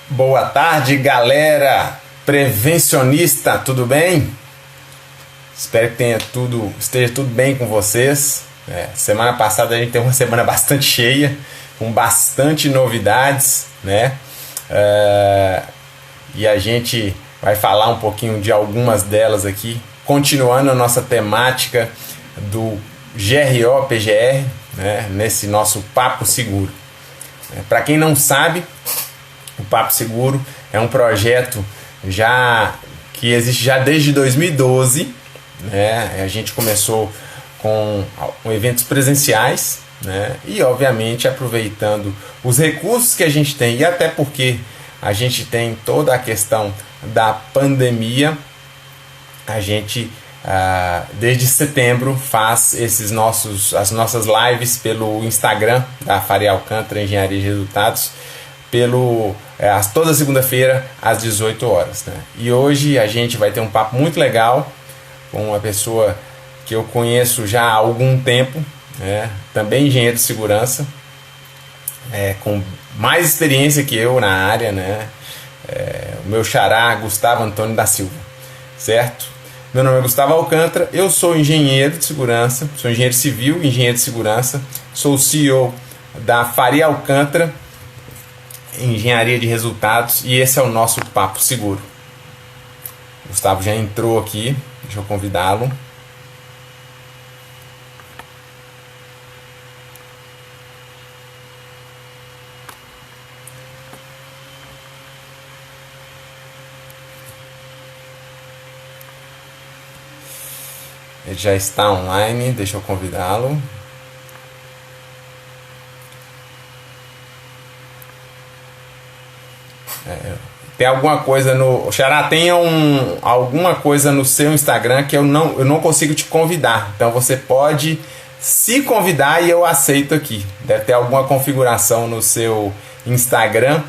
Boa tarde, galera prevencionista, tudo bem? Espero que esteja tudo bem com vocês. Semana passada a gente teve uma semana bastante cheia, com bastante novidades, né? É, e a gente vai falar um pouquinho de algumas delas aqui, continuando a nossa temática do GRO-PGR, né? Nesse nosso Papo Seguro. Para quem não sabe, o Papo Seguro é um projeto já que existe já desde 2012, né? A gente começou com eventos presenciais, né? E obviamente aproveitando os recursos que a gente tem, e até porque a gente tem toda a questão da pandemia, a gente desde setembro faz as nossas lives pelo Instagram da Faria Alcântara Engenharia de Resultados, toda segunda-feira às 18 horas, né? E hoje a gente vai ter um papo muito legal com uma pessoa que eu conheço já há algum tempo, né? Também engenheiro de segurança, com mais experiência que eu na área, né? O meu xará, Gustavo Antônio da Silva, certo? Meu nome é Gustavo Alcântara, eu sou engenheiro de segurança, sou engenheiro civil e engenheiro de segurança, sou o CEO da Faria Alcântara Engenharia de Resultados, e esse é o nosso Papo Seguro. O Gustavo já entrou aqui, deixa eu convidá-lo. Ele já está online, deixa eu convidá-lo. Tem alguma coisa no... Xará, tem alguma coisa no seu Instagram que eu não consigo te convidar. Então você pode se convidar e eu aceito aqui. Deve ter alguma configuração no seu Instagram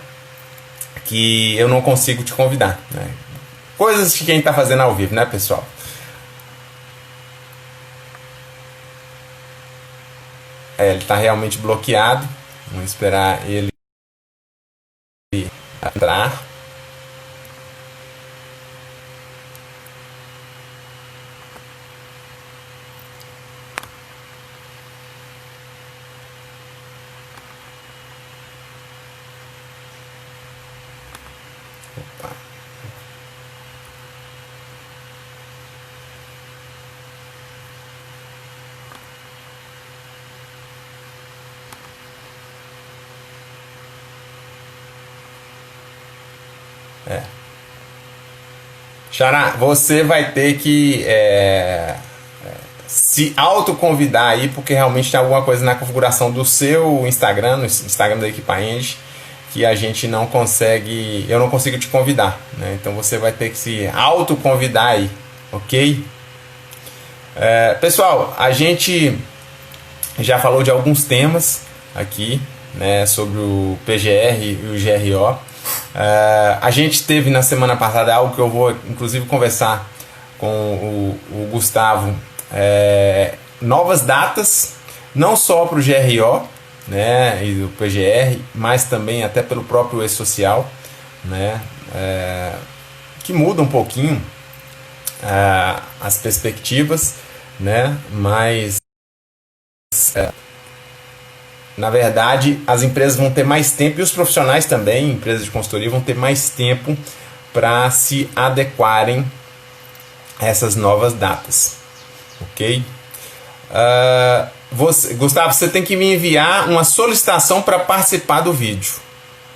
que eu não consigo te convidar, né? Coisas que quem está fazendo ao vivo, né, pessoal? Ele está realmente bloqueado. Vamos esperar ele entrar. Opa. Xará, você vai ter que se autoconvidar aí, porque realmente tem alguma coisa na configuração do seu Instagram, no Instagram da Equipaenge, que a gente não consegue, eu não consigo te convidar, né? Então você vai ter que se autoconvidar aí, ok? Pessoal, a gente já falou de alguns temas aqui, né, sobre o PGR e o GRO. A gente teve na semana passada algo que eu vou inclusive conversar com o Gustavo, novas datas, não só para o GRO, né, e o PGR, mas também até pelo próprio E-Social, né, que muda um pouquinho as perspectivas, né, mas na verdade as empresas vão ter mais tempo, e os profissionais também, empresas de consultoria, vão ter mais tempo para se adequarem a essas novas datas, ok? Gustavo, você tem que me enviar uma solicitação para participar do vídeo,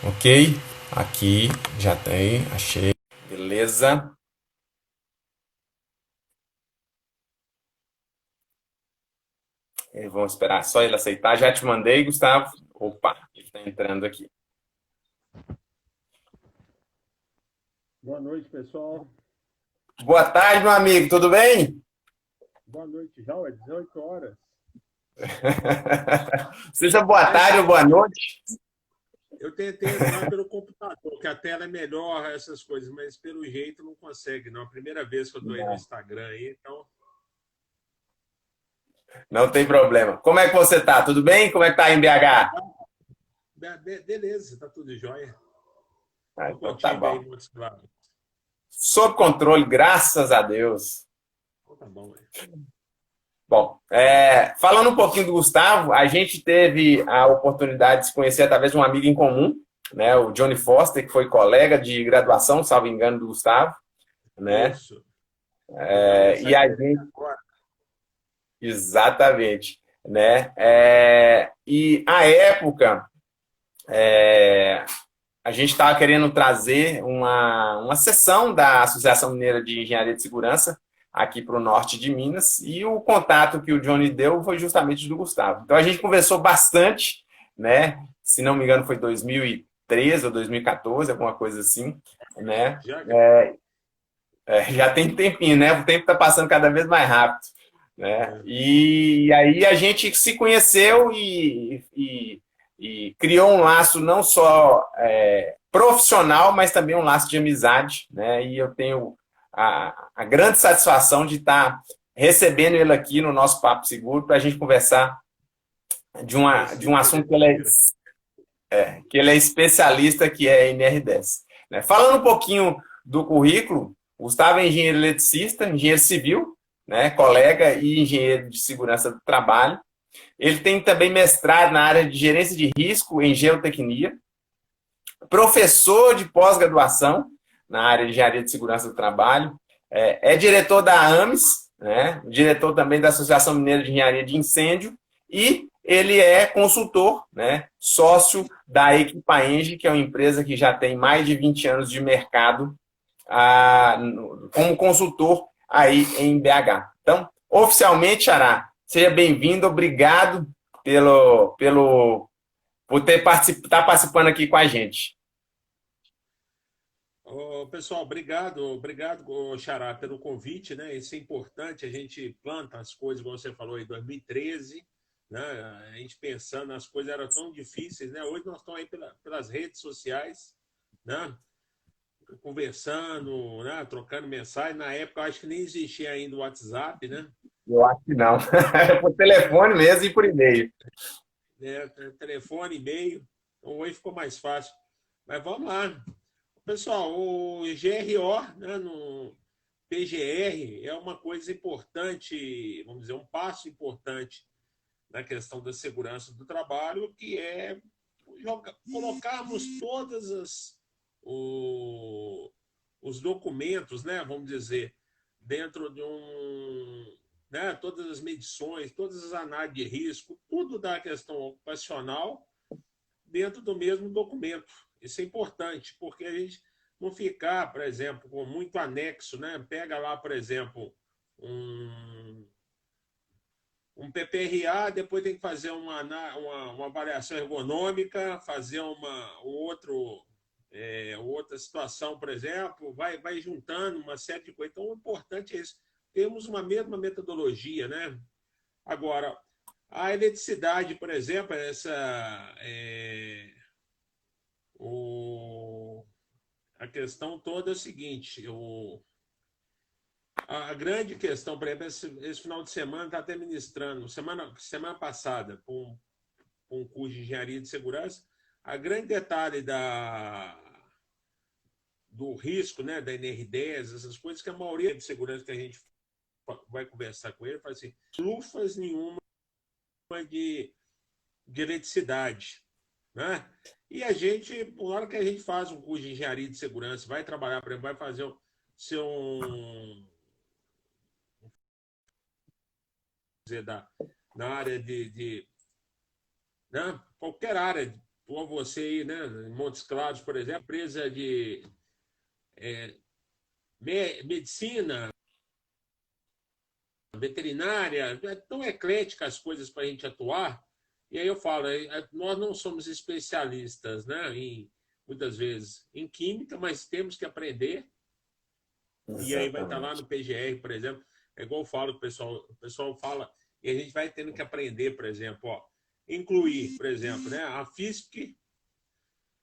ok? Aqui já tem, achei, beleza? Vamos esperar só ele aceitar. Já te mandei, Gustavo. Opa, ele está entrando aqui. Boa noite, pessoal. Boa tarde, meu amigo, tudo bem? Boa noite, já é 18 horas. Seja boa tarde ou boa noite. Eu tentei entrar pelo computador, que a tela é melhor, essas coisas, mas pelo jeito não consegue, não. É a primeira vez que eu estou aí no Instagram aí, então. Não tem problema. Como é que você tá? Tudo bem? Como é que tá aí em BH? Beleza, tá tudo jóia. Ah, Estou então tá contigo aí, bom. Montes Claros. Sob controle, graças a Deus. Então tá bom, aí. Bom, falando um pouquinho do Gustavo, a gente teve a oportunidade de se conhecer através de um amigo em comum, né, o Johnny Foster, que foi colega de graduação, salvo engano, do Gustavo, né? Isso. Trocamos E mensagem a com ele gente, agora. exatamente, né? E à época, a gente estava querendo trazer uma sessão da Associação Mineira de Engenharia de Segurança aqui para o norte de Minas, e o contato que o Johnny deu foi justamente do Gustavo. Então a gente conversou bastante, né? Se não me engano, foi 2013 ou 2014, alguma coisa assim, né? Já, Já tem tempinho, né? O tempo está passando cada vez mais rápido, né? é, E aí a gente se conheceu e criou um laço não só profissional, mas também um laço de amizade, né? E eu tenho a grande satisfação de estar recebendo ele aqui no nosso Papo Seguro para a gente conversar de um assim que assunto Deus queira. que ele é especialista, que é NR10. Né? Falando um pouquinho do currículo, Gustavo é engenheiro eletricista, engenheiro civil, né? Colega e engenheiro de segurança do trabalho. Ele tem também mestrado na área de gerência de risco em geotecnia, professor de pós-graduação na área de engenharia de segurança do trabalho, é diretor da AMES, né? Diretor também da Associação Mineira de Engenharia de Incêndio, e ele é consultor, né? Sócio da Equipaenge, que é uma empresa que já tem mais de 20 anos de mercado como consultor aí em BH. Então, oficialmente, Xará, seja bem-vindo, obrigado por estar participando aqui com a gente. Ô, pessoal, obrigado, ô, Xará, pelo convite, né? Isso é importante, a gente planta as coisas, como você falou, em 2013, né? A gente pensando, as coisas eram tão difíceis, né? Hoje nós estamos aí pelas redes sociais, né? Conversando, né? Trocando mensagem. Na época, eu acho que nem existia ainda o WhatsApp, né? Eu acho que não. É por telefone mesmo e por e-mail. Telefone, e-mail. Então, hoje ficou mais fácil. Mas vamos lá. Pessoal, o GRO, né, no PGR, é uma coisa importante, vamos dizer, um passo importante na questão da segurança do trabalho, que é colocarmos os documentos, né, vamos dizer, dentro de né, todas as medições, todas as análises de risco, tudo da questão ocupacional dentro do mesmo documento. Isso é importante, porque a gente não ficar, por exemplo, com muito anexo, né? Pega lá, por exemplo, um PPRA, depois tem que fazer uma avaliação ergonômica, fazer outra situação, por exemplo, vai juntando uma série de coisas. Então, o importante é isso. Temos uma mesma metodologia, né? Agora, a eletricidade, por exemplo, o, a questão toda é o seguinte: a grande questão, por exemplo, esse final de semana está até ministrando, semana passada, com um curso de engenharia de segurança, a grande detalhe do risco, né, da NR10, essas coisas que a maioria de segurança que a gente vai conversar com ele, fala assim, lufas nenhuma de eletricidade, né? E a gente, por hora que a gente faz um curso de engenharia de segurança, vai trabalhar, por exemplo, vai fazer seu dizer, na área né? Qualquer área, por você aí, né? Em Montes Claros, por exemplo, empresa de medicina, veterinária, é tão eclética as coisas para a gente atuar. E aí eu falo, nós não somos especialistas, né? Muitas vezes em química, mas temos que aprender. E aí vai estar lá Exatamente. no PGR, por exemplo, é igual eu falo, o pessoal fala, e a gente vai tendo que aprender, por exemplo, ó, incluir, por exemplo, né, a FISP,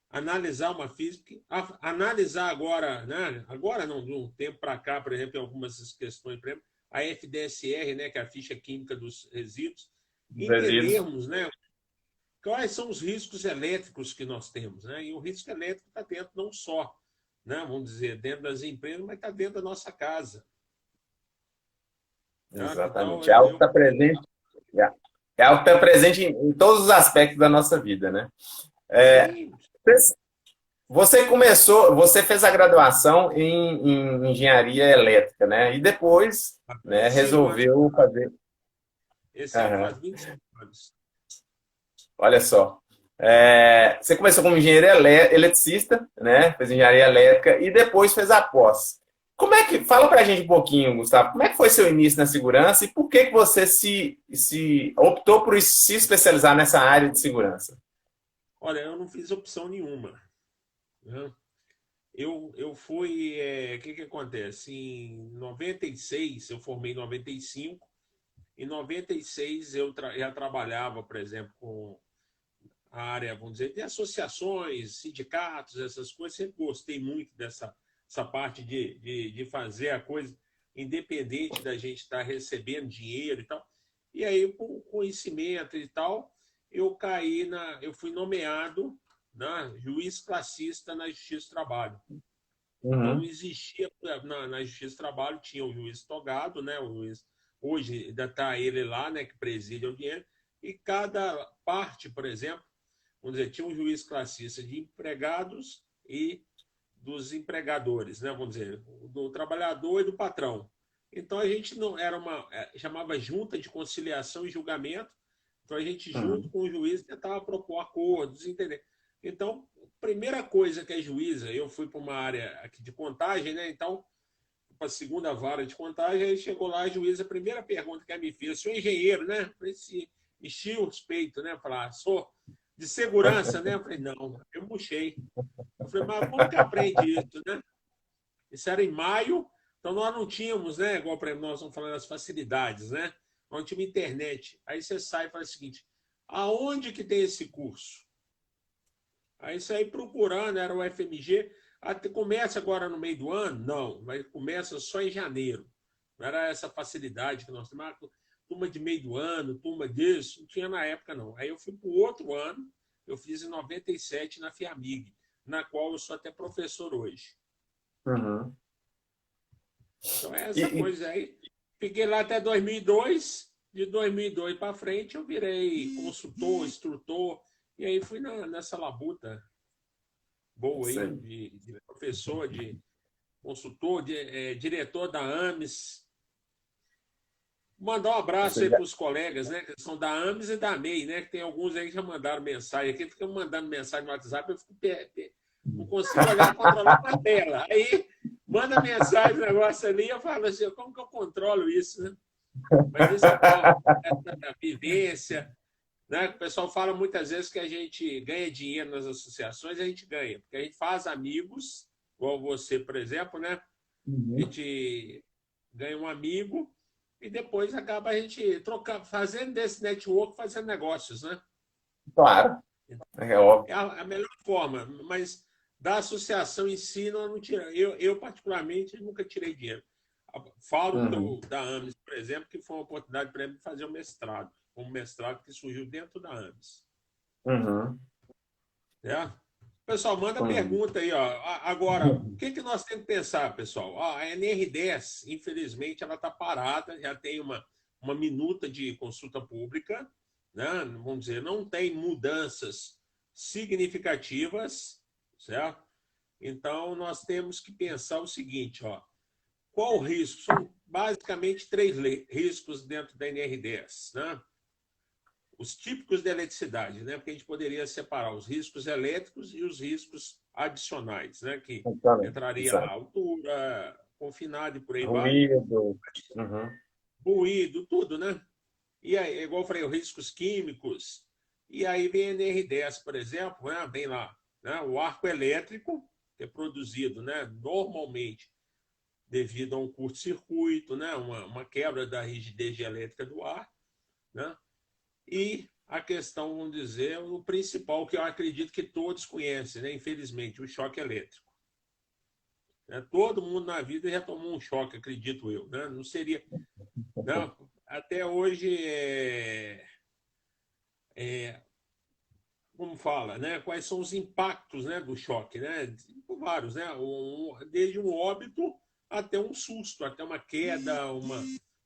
analisar uma FISP, analisar agora, né, agora não, de um tempo para cá, por exemplo, em algumas questões, por exemplo, a FDSR, né, que é a ficha química dos resíduos, Resíduos. entendermos, né, quais são os riscos elétricos que nós temos, né? E o risco elétrico está dentro não só, né, vamos dizer, dentro das empresas, mas está dentro da nossa casa. Tá? Então, Exatamente. É algo que está presente, é é algo que está presente em todos os aspectos da nossa vida, né? É, sim, você começou, você fez a graduação em engenharia elétrica, né? E depois, há né, 25 anos, resolveu fazer. esse ano Aham. faz 25 anos. Olha só. Você começou como engenheiro eletricista, né? Fez engenharia elétrica e depois fez a pós. Como é que. Fala pra gente um pouquinho, Gustavo, como é que foi seu início na segurança e por que, que você se optou por se especializar nessa área de segurança? Olha, eu não fiz opção nenhuma. Né? Eu fui. O que acontece? Em 96, eu formei em 95. Em 96, eu já trabalhava, por exemplo, com a área, vamos dizer, de associações, sindicatos, essas coisas. Sempre gostei muito dessa parte de fazer a coisa independente da gente estar recebendo dinheiro e tal. E aí, por conhecimento e tal, eu fui nomeado, né, juiz classista na Justiça do Trabalho. Então, Uhum, existia na Justiça do Trabalho, tinha o juiz togado, né, o juiz, hoje ainda está ele lá, né, que preside o dinheiro, e cada parte, por exemplo, vamos dizer, tinha um juiz classista de empregados e dos empregadores, né? Vamos dizer, do trabalhador e do patrão. Então a gente não era chamava junta de conciliação e julgamento. Então a gente junto uhum, com o juiz tentava propor acordos, entender. Então, primeira coisa que é juíza, eu fui para uma área aqui de contagem, né? Então, para a segunda vara de contagem, aí chegou lá a juíza, a primeira pergunta que ela me fez, sou engenheiro, né? Falei, se enchi os peitos, né? Falar, sou de segurança, né? Eu falei, não, eu murchei. Eu falei, mas como que aprende isso, né? Isso era em maio, então nós não tínhamos, né? Igual para nós estamos falando das facilidades, né? Nós não tínhamos internet. Aí você sai e fala o seguinte: aonde que tem esse curso? Aí você aí procurando, era o FMG. Até começa agora no meio do ano? Não, mas começa só em janeiro. Não era essa facilidade que nós temos. Turma de meio do ano, turma disso, não tinha na época, não. Aí eu fui para o outro ano, eu fiz em 97 na FIAMIG, na qual eu sou até professor hoje. uhum. Então é E, essa coisa aí. Fiquei lá até 2002. De 2002 para frente eu virei consultor, instrutor. E aí fui nessa labuta boa aí, sei. de professor, de consultor, diretor da AMES. Mandar um abraço Você aí já- para os colegas, né? Que são da AMES e da MEI, né? Que tem alguns aí que já mandaram mensagem aqui, ficam mandando mensagem no WhatsApp, eu fico não consigo olhar, controlar uma tela. Aí manda mensagem, o negócio ali, eu falo assim, como que eu controlo isso, né? Mas isso é bom, essa vivência, né? O pessoal fala muitas vezes que a gente ganha dinheiro nas associações, a gente ganha, porque a gente faz amigos, igual você, por exemplo, né? A Uhum. gente ganha um amigo e depois acaba a gente trocando, fazendo desse network, fazendo negócios, né? Claro, é óbvio. É a melhor forma, mas da associação em si, não tira. Eu, particularmente, nunca tirei dinheiro. Falo Uhum. da AMES, por exemplo, que foi uma oportunidade para mim de fazer o mestrado, um mestrado que surgiu dentro da AMES. Uhum. É? Pessoal, manda Uhum. pergunta aí. Ó. Agora, o que nós temos que pensar, pessoal? A NR10, infelizmente, ela está parada, já tem uma minuta de consulta pública, né? Vamos dizer, não tem mudanças significativas, certo? Então, nós temos que pensar o seguinte, ó, qual o risco? São basicamente três riscos dentro da NR10, né? Os típicos da eletricidade, né? Porque a gente poderia separar os riscos elétricos e os riscos adicionais, né? Que Exatamente. entraria lá Exato. altura, confinado e por aí vai, Ruído. Uhum. ruído, tudo, né? E aí, igual eu falei, os riscos químicos. E aí vem a NR10, por exemplo, né? Vem lá, né? O arco elétrico, que é produzido, né? Normalmente devido a um curto-circuito, né? Uma quebra da rigidez elétrica do ar, né? E a questão, vamos dizer, o principal que eu acredito que todos conhecem, né? Infelizmente, o choque elétrico. Né? Todo mundo na vida já tomou um choque, acredito eu. Né? Não seria. Não, até hoje como fala, né? Quais são os impactos, né, do choque, né? Vários, né? Desde um óbito até um susto, até uma queda,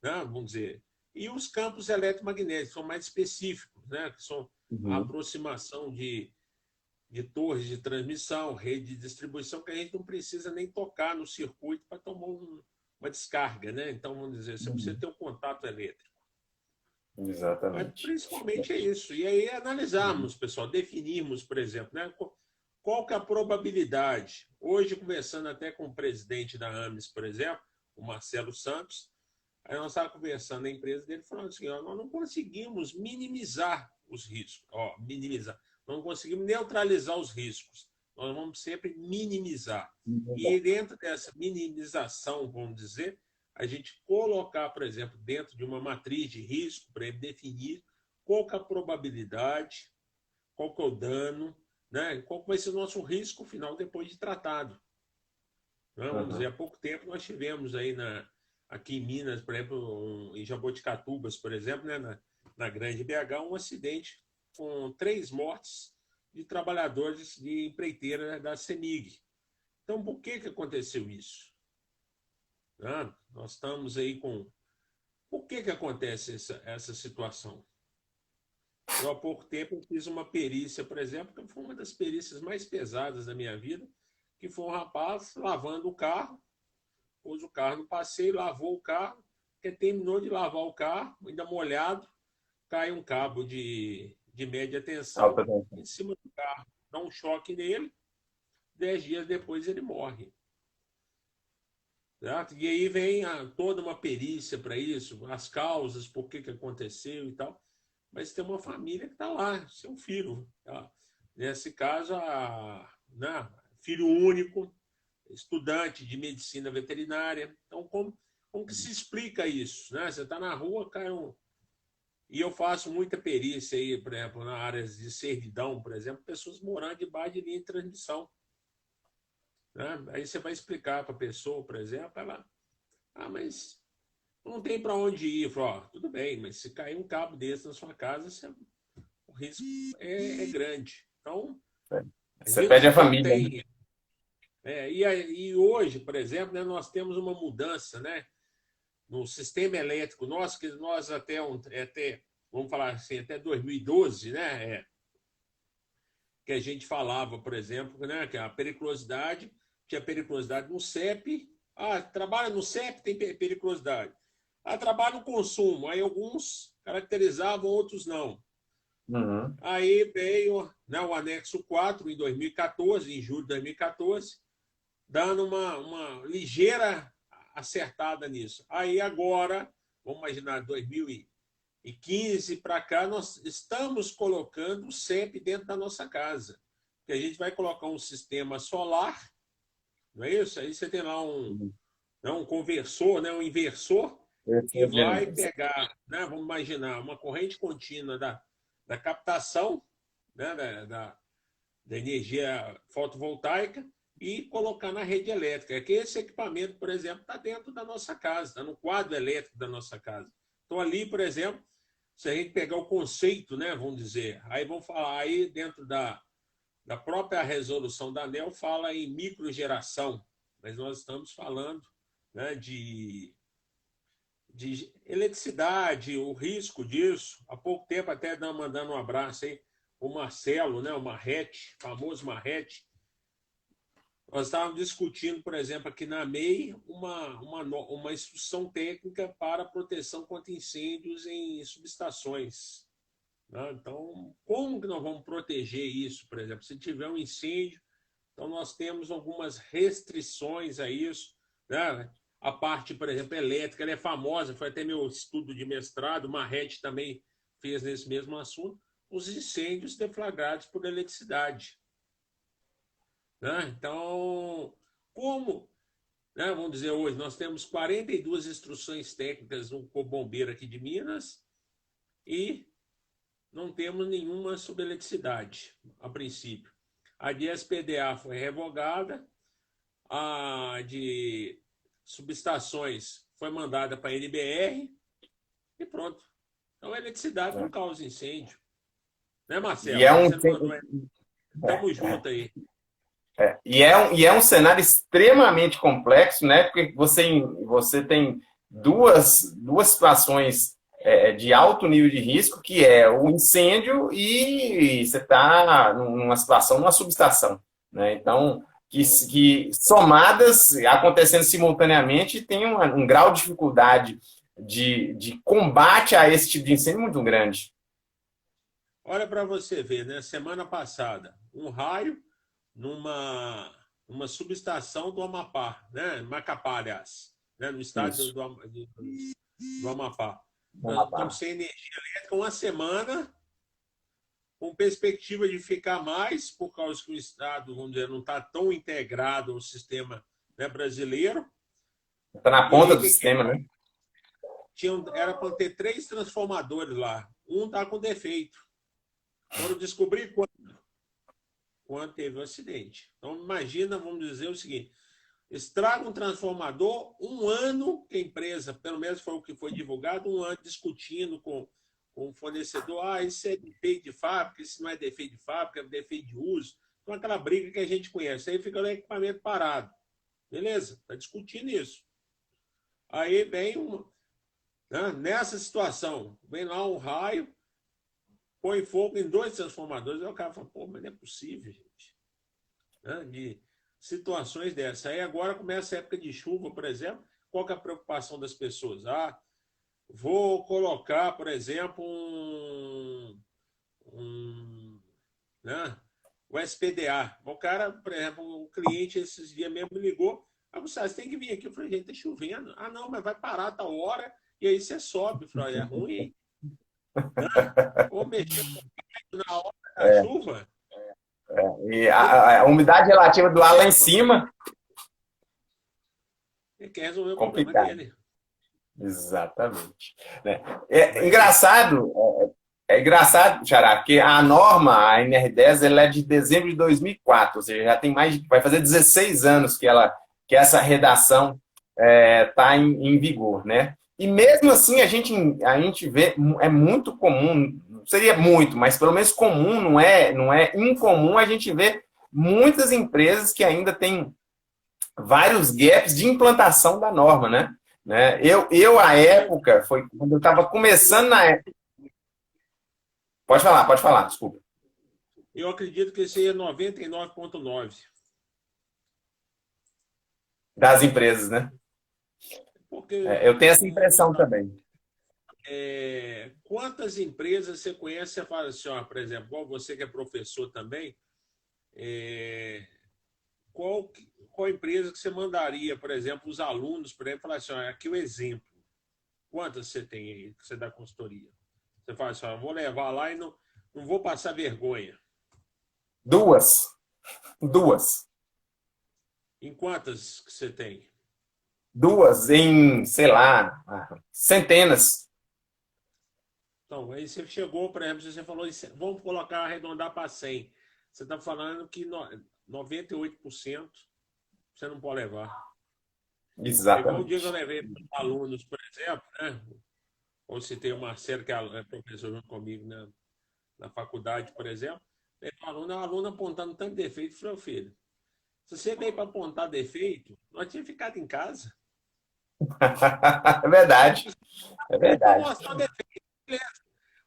né, vamos dizer. E os campos eletromagnéticos são mais específicos, né? Que são a Uhum. aproximação de torres de transmissão, rede de distribuição, que a gente não precisa nem tocar no circuito para tomar uma descarga, né? Então, vamos dizer, você precisa Uhum. ter um contato elétrico. Mas Exatamente. principalmente é isso. E aí analisarmos, pessoal, definirmos, por exemplo, né, qual que é a probabilidade. Hoje, conversando até com o presidente da AMES, por exemplo, o Marcelo Santos, aí nós estávamos conversando na empresa dele, falando assim, ó, nós não conseguimos minimizar os riscos. Ó, minimizar. Nós não conseguimos neutralizar os riscos. Nós vamos sempre minimizar. E dentro dessa minimização, vamos dizer, a gente colocar, por exemplo, dentro de uma matriz de risco, para ele definir qual que é a probabilidade, qual que é o dano, né? Qual que vai ser o nosso risco final depois de tratado. Né? Vamos dizer, Uhum. há pouco tempo nós tivemos aí aqui em Minas, por exemplo, em Jaboticatubas, por exemplo, né, na Grande BH, um acidente com 3 mortes de trabalhadores de empreiteira da CEMIG. Então, por que aconteceu isso? Né? Nós estamos aí com... Por que acontece essa situação? Eu, há pouco tempo, fiz uma perícia, por exemplo, que foi uma das perícias mais pesadas da minha vida, que foi um rapaz lavando o carro, pôs o carro no passeio, lavou o carro, que terminou de lavar o carro, ainda molhado, cai um cabo de média tensão Alta tensão. em cima do carro, dá um choque nele, 10 dias depois ele morre. Certo? E aí vem toda uma perícia para isso, as causas, por que aconteceu e tal. Mas tem uma família que está lá, seu filho. Tá? Nesse caso, né, filho único, estudante de medicina veterinária. Então, como que se explica isso? Né? Você está na rua, cai um. E eu faço muita perícia aí, por exemplo, na área de servidão, por exemplo, pessoas morando debaixo de linha de transmissão. Né? Aí você vai explicar para a pessoa, por exemplo, ela, mas não tem para onde ir. Eu falo, ó, tudo bem, mas se cair um cabo desse na sua casa, o risco é grande. Então, a Você gente pede a não família, né? tem. E hoje, por exemplo, né, nós temos uma mudança, né, no sistema elétrico nosso, que nós até vamos falar assim, até 2012, né, que a gente falava, por exemplo, né, que a periculosidade, tinha periculosidade no CEP. Ah, trabalha no CEP, tem periculosidade. Ah, trabalha no consumo. Aí alguns caracterizavam, outros não. Uhum. Aí veio, né, o anexo 4 em 2014, em julho de 2014, dando uma ligeira acertada nisso. Aí agora, vamos imaginar, 2015 para cá, nós estamos colocando o CEP dentro da nossa casa. Que a gente vai colocar um sistema solar, não é isso? Aí você tem lá um conversor, né, um inversor, que vai pegar, né, vamos imaginar, uma corrente contínua da captação, né, da energia fotovoltaica e colocar na rede elétrica. Que esse equipamento, por exemplo, está dentro da nossa casa, está no quadro elétrico da nossa casa. Então, ali, por exemplo, se a gente pegar o conceito, né, vamos dizer, aí vamos falar aí dentro da própria resolução da ANEEL, fala em microgeração, mas nós estamos falando, né, de eletricidade, o risco disso. Há pouco tempo, até mandando um abraço aí, o Marcelo, né, o Marrete, famoso Marrete. Nós estávamos discutindo, por exemplo, aqui na MEI, uma instrução técnica para proteção contra incêndios em subestações. Né? Então, como que nós vamos proteger isso, por exemplo? Se tiver um incêndio, então nós temos algumas restrições a isso. Né? A parte, por exemplo, elétrica, ela é famosa, foi até meu estudo de mestrado, o Marrete também fez nesse mesmo assunto, os incêndios deflagrados por eletricidade. Né? Então, como, né, vamos dizer hoje, nós temos 42 instruções técnicas no Corpo Bombeiro aqui de Minas e não temos nenhuma sobre eletricidade, a princípio. A de SPDA foi revogada, a de subestações foi mandada para a NBR e pronto. Então, a eletricidade não causa incêndio. Né, E Marcelo? é um, Você não mandou. Tamo junto aí. e é um cenário extremamente complexo, né? Porque você tem duas situações de alto nível de risco, que é o incêndio e você está numa situação, numa subestação, né? Então, que somadas, acontecendo simultaneamente, tem um grau de dificuldade de combate a esse tipo de incêndio muito grande. Olha para você ver, né? Semana passada, um raio numa subestação do Amapá, né? Macapá, aliás, né? No estado Isso. do Amapá. Vamos Nós lá. estamos sem energia elétrica uma semana, com perspectiva de ficar mais, por causa que o estado, vamos dizer, não está tão integrado ao sistema, né, brasileiro. Está na E ponta aí, do sistema, né? era para ter 3 transformadores lá. Um está com defeito. Foram descobrir quando teve o acidente. Então, imagina, vamos dizer o seguinte: estraga um transformador, um ano que a empresa, pelo menos foi o que foi divulgado, um ano discutindo com o fornecedor, isso é defeito de fábrica, isso não é defeito de fábrica, é defeito de uso. Então, aquela briga que a gente conhece. Aí fica o equipamento parado. Beleza, está discutindo isso. Aí vem né, nessa situação, vem lá um raio, põe fogo em 2 transformadores, aí o cara fala, pô, mas não é possível, gente. Né, de situações dessas. Aí agora começa a época de chuva, por exemplo, qual que é a preocupação das pessoas? Vou colocar, por exemplo, né, o SPDA. O cara, por exemplo, o cliente esses dias mesmo me ligou, Gustavo, você tem que vir aqui. Eu falei, gente, tá chovendo. Não, mas vai parar a tal hora, e aí você sobe. Eu falei, é ruim, hein? Ou mexer na hora da chuva. E a umidade relativa do ar lá em cima, Ele quer resolver o problema complicado. dele. Exatamente. Né? É Mas, engraçado, engraçado, Xará, porque a norma, a NR10, ela é de dezembro de 2004, ou seja, já tem vai fazer 16 anos que essa redação está em vigor, né? E mesmo assim a gente vê, é muito comum, não seria muito, mas pelo menos comum, não é incomum a gente ver muitas empresas que ainda têm vários gaps de implantação da norma, né? À época, foi quando eu estava começando na época. Pode falar, desculpa. eu acredito que esse aí é 99,9. Das empresas, né? Porque Eu tenho essa impressão também. quantas empresas você conhece, você fala assim, ó, por exemplo, igual você que é professor também, qual, qual empresa que você mandaria, por exemplo, os alunos, por exemplo, falar assim, ó, aqui o exemplo. Quantas você tem aí que você dá consultoria? Você fala assim, ó, vou levar lá e não vou passar vergonha. Duas. Duas. Em quantas que você tem? Duas em, sei lá, centenas. Então, aí você chegou, por exemplo, você falou, vamos colocar, arredondar para 100. Você está falando que 98% você não pode levar. É igual o dia que eu Exatamente. levei para alunos, por exemplo, né? Ou se tem o Marcelo, que é professor junto comigo na faculdade, por exemplo, tem um aluno apontando tanto defeito. Eu falei, filho, se você veio para apontar defeito, nós tínhamos ficado em casa. É verdade. É Veio para verdade. mostrar o defeito.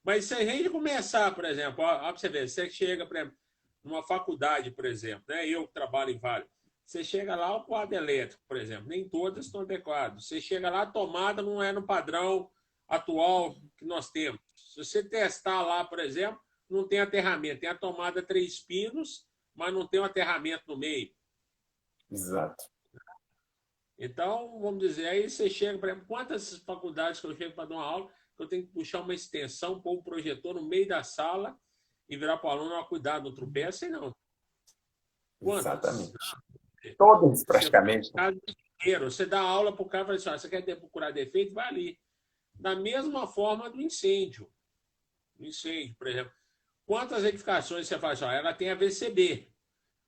Mas se a gente começar, por exemplo, ó, para você ver, você chega, por exemplo, numa faculdade, por exemplo, né? Eu que trabalho em vários. Você chega lá, o quadro elétrico, por exemplo, nem todas estão adequadas. Você chega lá, a tomada não é no padrão atual que nós temos. Se você testar lá, por exemplo, não tem aterramento. Tem a tomada 3 pinos, mas não tem um aterramento no meio. Exato. Então, vamos dizer, aí você chega, por exemplo, quantas faculdades que eu chego para dar uma aula, que eu tenho que puxar uma extensão, pôr um projetor no meio da sala e virar para o aluno, cuidado, não tropeça, não. Quantas? Exatamente. Todas, Você praticamente. você dá aula para o cara e fala assim, você quer procurar defeito? Vai ali. Da mesma forma do incêndio. Incêndio, por exemplo. Quantas edificações você faz? Ela tem a VCB.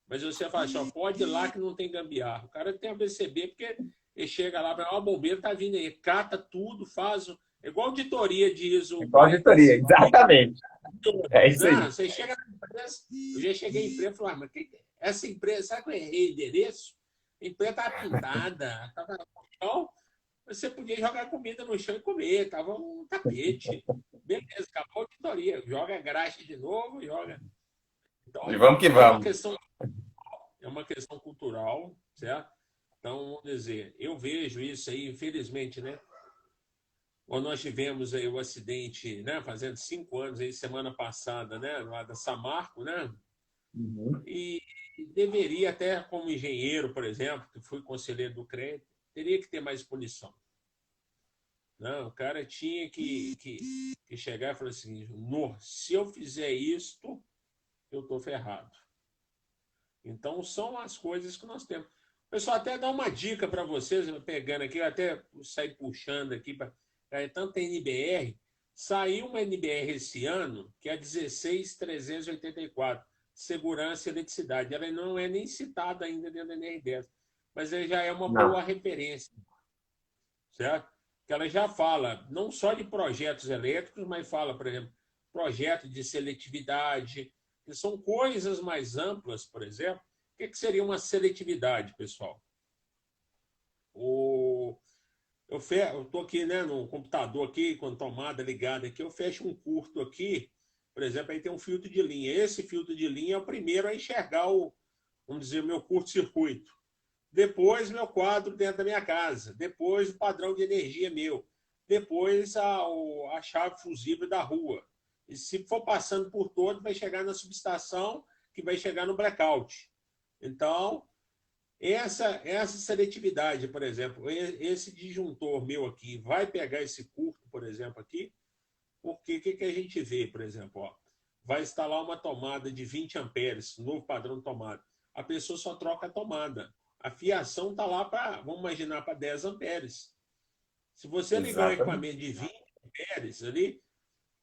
Mas você fala assim, pode ir lá que não tem gambiarra. O cara tem a VCB porque ele chega lá, o bombeiro tá vindo aí, cata tudo, faz. É igual auditoria de ISO Igual a auditoria, 45000. exatamente. É isso aí. Não, você chega na empresa, eu já cheguei em empresa e falei, mas essa empresa, sabe que eu errei o endereço? A empresa estava pintada, estava no chão, você podia jogar comida no chão e comer, estava um tapete. Beleza, acabou a auditoria, joga graxa de novo, joga. Então, E vamos que é uma vamos. questão, é uma questão cultural, certo? Então, vamos dizer, eu vejo isso aí, infelizmente, né? Quando nós tivemos aí o acidente, né, fazendo 5 anos aí, semana passada, né, lá da Samarco, né, Uhum. e deveria até como engenheiro, por exemplo, que fui conselheiro do CREA, teria que ter mais punição. Não, o cara tinha que chegar e falar assim, se eu fizer isto, eu estou ferrado. Então, são as coisas que nós temos. Pessoal, até dar uma dica para vocês, pegando aqui, eu até sair puxando aqui, tanto a NBR, saiu uma NBR esse ano, que é a 16384, Segurança e Eletricidade. Ela não é nem citada ainda dentro da NR10, mas ela já é uma Não. boa referência, certo? Que ela já fala não só de projetos elétricos, mas fala, por exemplo, projeto de seletividade, que são coisas mais amplas, por exemplo. O que seria uma seletividade, pessoal? O... Eu estou aqui, né, no computador aqui, com a tomada ligada aqui, eu fecho um curto aqui, por exemplo, aí tem um filtro de linha. Esse filtro de linha é o primeiro a enxergar vamos dizer, o meu curto-circuito. Depois, meu quadro dentro da minha casa. Depois, o padrão de energia meu. Depois, a chave fusível da rua. E se for passando por todo, vai chegar na subestação, que vai chegar no blackout. Então, essa seletividade, por exemplo, esse disjuntor meu aqui, vai pegar esse curto, por exemplo, aqui, porque o que a gente vê, por exemplo? Ó, vai instalar uma tomada de 20 amperes, novo padrão de tomada. A pessoa só troca a tomada. A fiação está lá para, vamos imaginar, para 10 amperes. Se você ligar um Exatamente. equipamento de 20 amperes ali,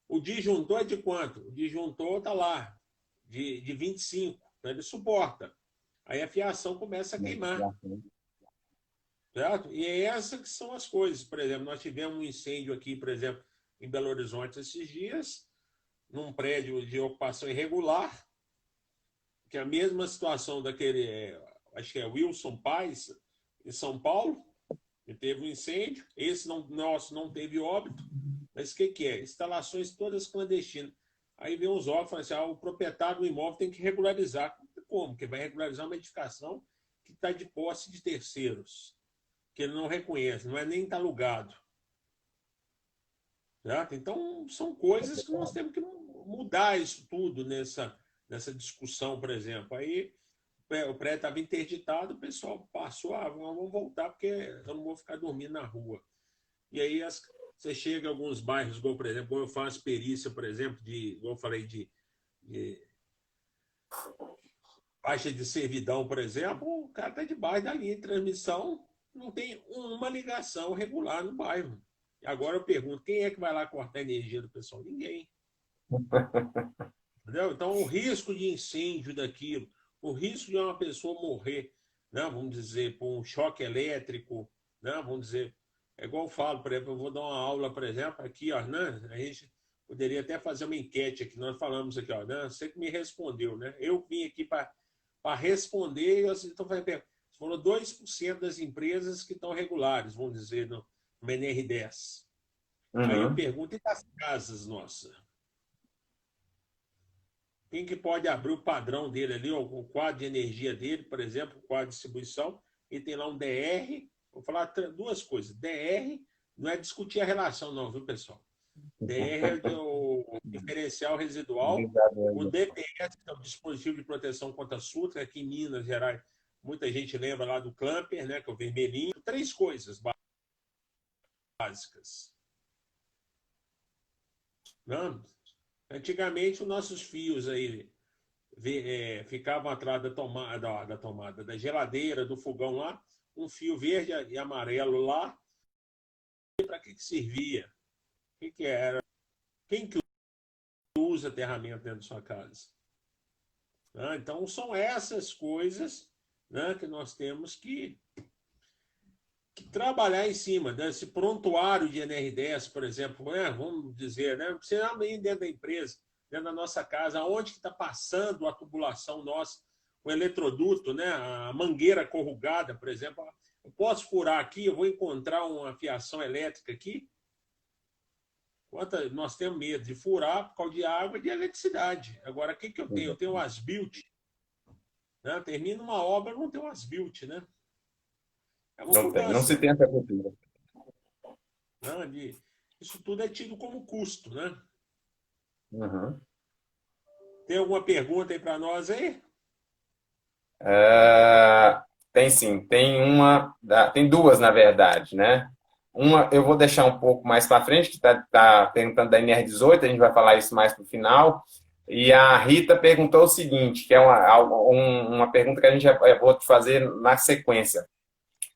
o disjuntor é de quanto? O disjuntor está lá, de 25. Então ele suporta. Aí a fiação começa a queimar. Certo? E é essas que são as coisas. Por exemplo, nós tivemos um incêndio aqui, por exemplo, em Belo Horizonte esses dias, num prédio de ocupação irregular, que é a mesma situação daquele, acho que é Wilson Paes, em São Paulo, que teve um incêndio. Esse nosso não teve óbito, mas o que é? Instalações todas clandestinas. Aí vem os órgãos e falam assim, o proprietário do imóvel tem que regularizar. Como? Porque vai regularizar uma edificação que está de posse de terceiros, que ele não reconhece, não é nem está alugado. Certo? Então, são coisas que nós temos que mudar isso tudo nessa discussão, por exemplo. Aí o prédio estava interditado, o pessoal passou, vamos voltar, porque eu não vou ficar dormindo na rua. E aí você chega em alguns bairros, igual, por exemplo, eu faço perícia, por exemplo, igual eu falei, de faixa de servidão, por exemplo, o cara está debaixo da linha de transmissão, não tem uma ligação regular no bairro. Agora eu pergunto, quem é que vai lá cortar a energia do pessoal? Ninguém. Entendeu? Então, o risco de incêndio daquilo, o risco de uma pessoa morrer, né, vamos dizer, por um choque elétrico, né, vamos dizer, é igual eu falo, por exemplo, eu vou dar uma aula, por exemplo, aqui, ó, né, a gente poderia até fazer uma enquete aqui, nós falamos aqui, ó, né, você que me respondeu, né, eu vim aqui para responder, e assim, então, você falou 2% das empresas que estão regulares, vamos dizer, no NR10. Aí eu Uhum. pergunto, e das casas nossas? Quem que pode abrir o padrão dele ali, o quadro de energia dele, por exemplo, o quadro de distribuição, e tem lá um DR. Vou falar duas coisas. DR não é discutir a relação, não, viu, pessoal? DR é o diferencial residual. O DPS, que é o dispositivo de proteção contra surto, aqui em Minas Gerais, muita gente lembra lá do Clamper, né, que é o vermelhinho. Três coisas básicas. Não? Antigamente, os nossos fios aí ficavam atrás da geladeira, do fogão lá, um fio verde e amarelo lá. Para que servia? O que era? Quem que usa aterramento dentro da sua casa? Então, são essas coisas, né, que nós temos que trabalhar em cima desse prontuário de NR10, por exemplo, vamos dizer, né, não precisa nem dentro da empresa. dentro da nossa casa, onde que está passando a tubulação nossa, o eletroduto, né? A mangueira corrugada, por exemplo. Eu posso furar aqui, eu vou encontrar uma fiação elétrica aqui. Nós temos medo de furar por causa de água e de eletricidade. Agora, o que, que eu tenho? Eu tenho o as-built. Né? Termina uma obra, não tem o as-built, né? É uma Não tem, não se mudança. tem essa cultura. Né? Isso tudo é tido como custo, né? Uhum. Tem alguma pergunta aí para nós aí? Tem sim, tem duas na verdade, né? Uma eu vou deixar um pouco mais para frente, que tá perguntando da NR18, a gente vai falar isso mais para o final. E a Rita perguntou o seguinte, que é uma pergunta que eu vou te fazer na sequência,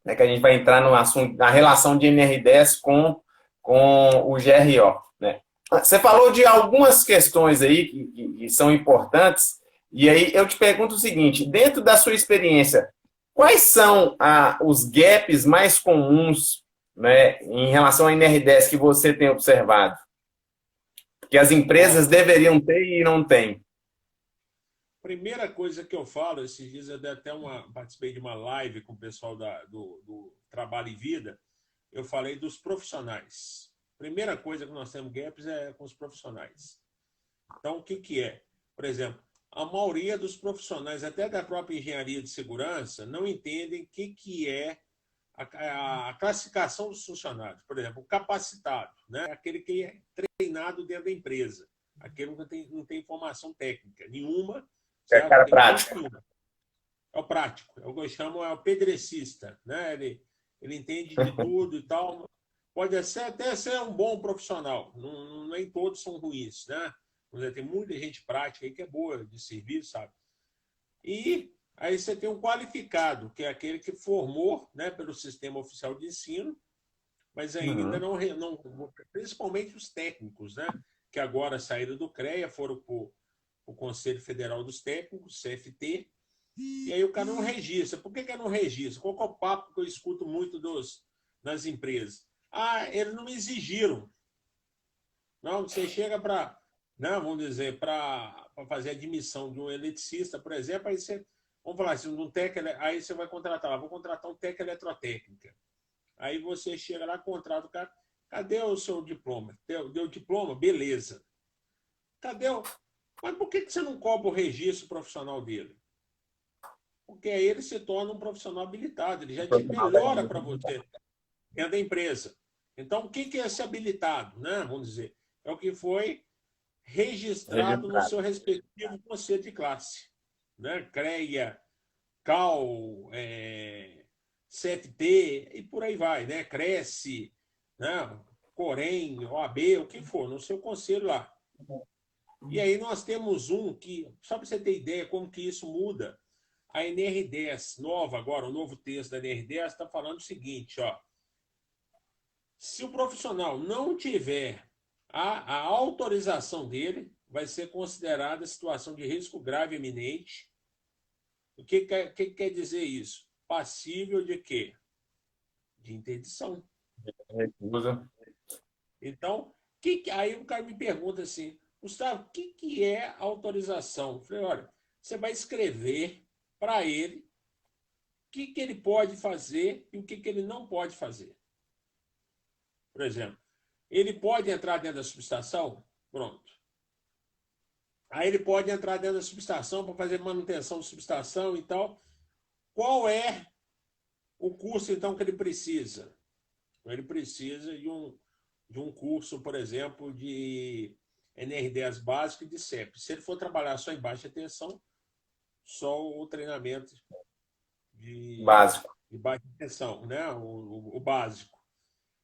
né? Que a gente vai entrar no assunto, na relação de NR10 com o GRO, né? Você falou de algumas questões aí que são importantes, e aí eu te pergunto o seguinte: dentro da sua experiência, quais são os gaps mais comuns, né, em relação à NR10 que você tem observado? Que as empresas Ó, deveriam ter e não têm? primeira coisa que eu falo, esses dias eu dei até participei de uma live com o pessoal do Trabalho e Vida, eu falei dos profissionais. Primeira coisa que nós temos gaps é com os profissionais. Então, o que, que é? Por exemplo, a maioria dos profissionais, até da própria engenharia de segurança, não entendem o que, que é a classificação dos funcionários. Por exemplo, o capacitado, né? Aquele que é treinado dentro da empresa. Aquele que não tem formação técnica nenhuma, É certo? Não cara tem curso prática. nenhum. É o prático, é o que eu chamo o pedrecista. Né? Ele entende de tudo e tal. Pode até ser um bom profissional, nem todos são ruins. Né? Tem muita gente prática aí que é boa de serviço, sabe? E aí você tem um qualificado, que é aquele que formou, né, pelo sistema oficial de ensino, mas ainda Uhum. não, principalmente os técnicos, né, que agora saíram do CREA, foram para o Conselho Federal dos Técnicos, CFT, e aí o cara não registra. Por que não registra? Qual é o papo que eu escuto muito nas empresas? Ah, eles não me exigiram. Não, você chega para, né, vamos dizer, para fazer a admissão de um eletricista, por exemplo, aí você, vamos falar assim, aí você vai contratar, vou contratar um técnico eletrotécnica. Aí você chega lá, contrata o cara, cadê o seu diploma? Deu diploma? Beleza. Cadê o... Mas por que você não cobra o registro profissional dele? Porque aí ele se torna um profissional habilitado, ele já te Profissional da melhora para área. você dentro da empresa. Então, o que é esse habilitado? Né? Vamos dizer, é o que foi registrado no Registrado. seu respectivo conceito de classe. Né? CREA, CAL, CFT e por aí vai. Né? Cresce, né? Corém, OAB, o que for, no seu conselho lá. E aí nós temos um que, só para você ter ideia como que isso muda, a NR10 nova agora, o novo texto da NR10 está falando o seguinte, ó, se o profissional não tiver a autorização dele, vai ser considerada situação de risco grave iminente. O que quer dizer isso? Passível de quê? De interdição. Recusa. Então, aí o cara me pergunta assim, Gustavo, o que é autorização? Eu falei, olha, você vai escrever para ele o que ele pode fazer e o que ele não pode fazer. Por exemplo, ele pode entrar dentro da subestação? Pronto. Aí ele pode entrar dentro da subestação para fazer manutenção de subestação e tal. Qual é o curso, então, que ele precisa? Ele precisa de um curso, por exemplo, de NR10 básico e de CEP. Se ele for trabalhar só em baixa tensão, só o treinamento de, Básico. de baixa tensão, né? O básico.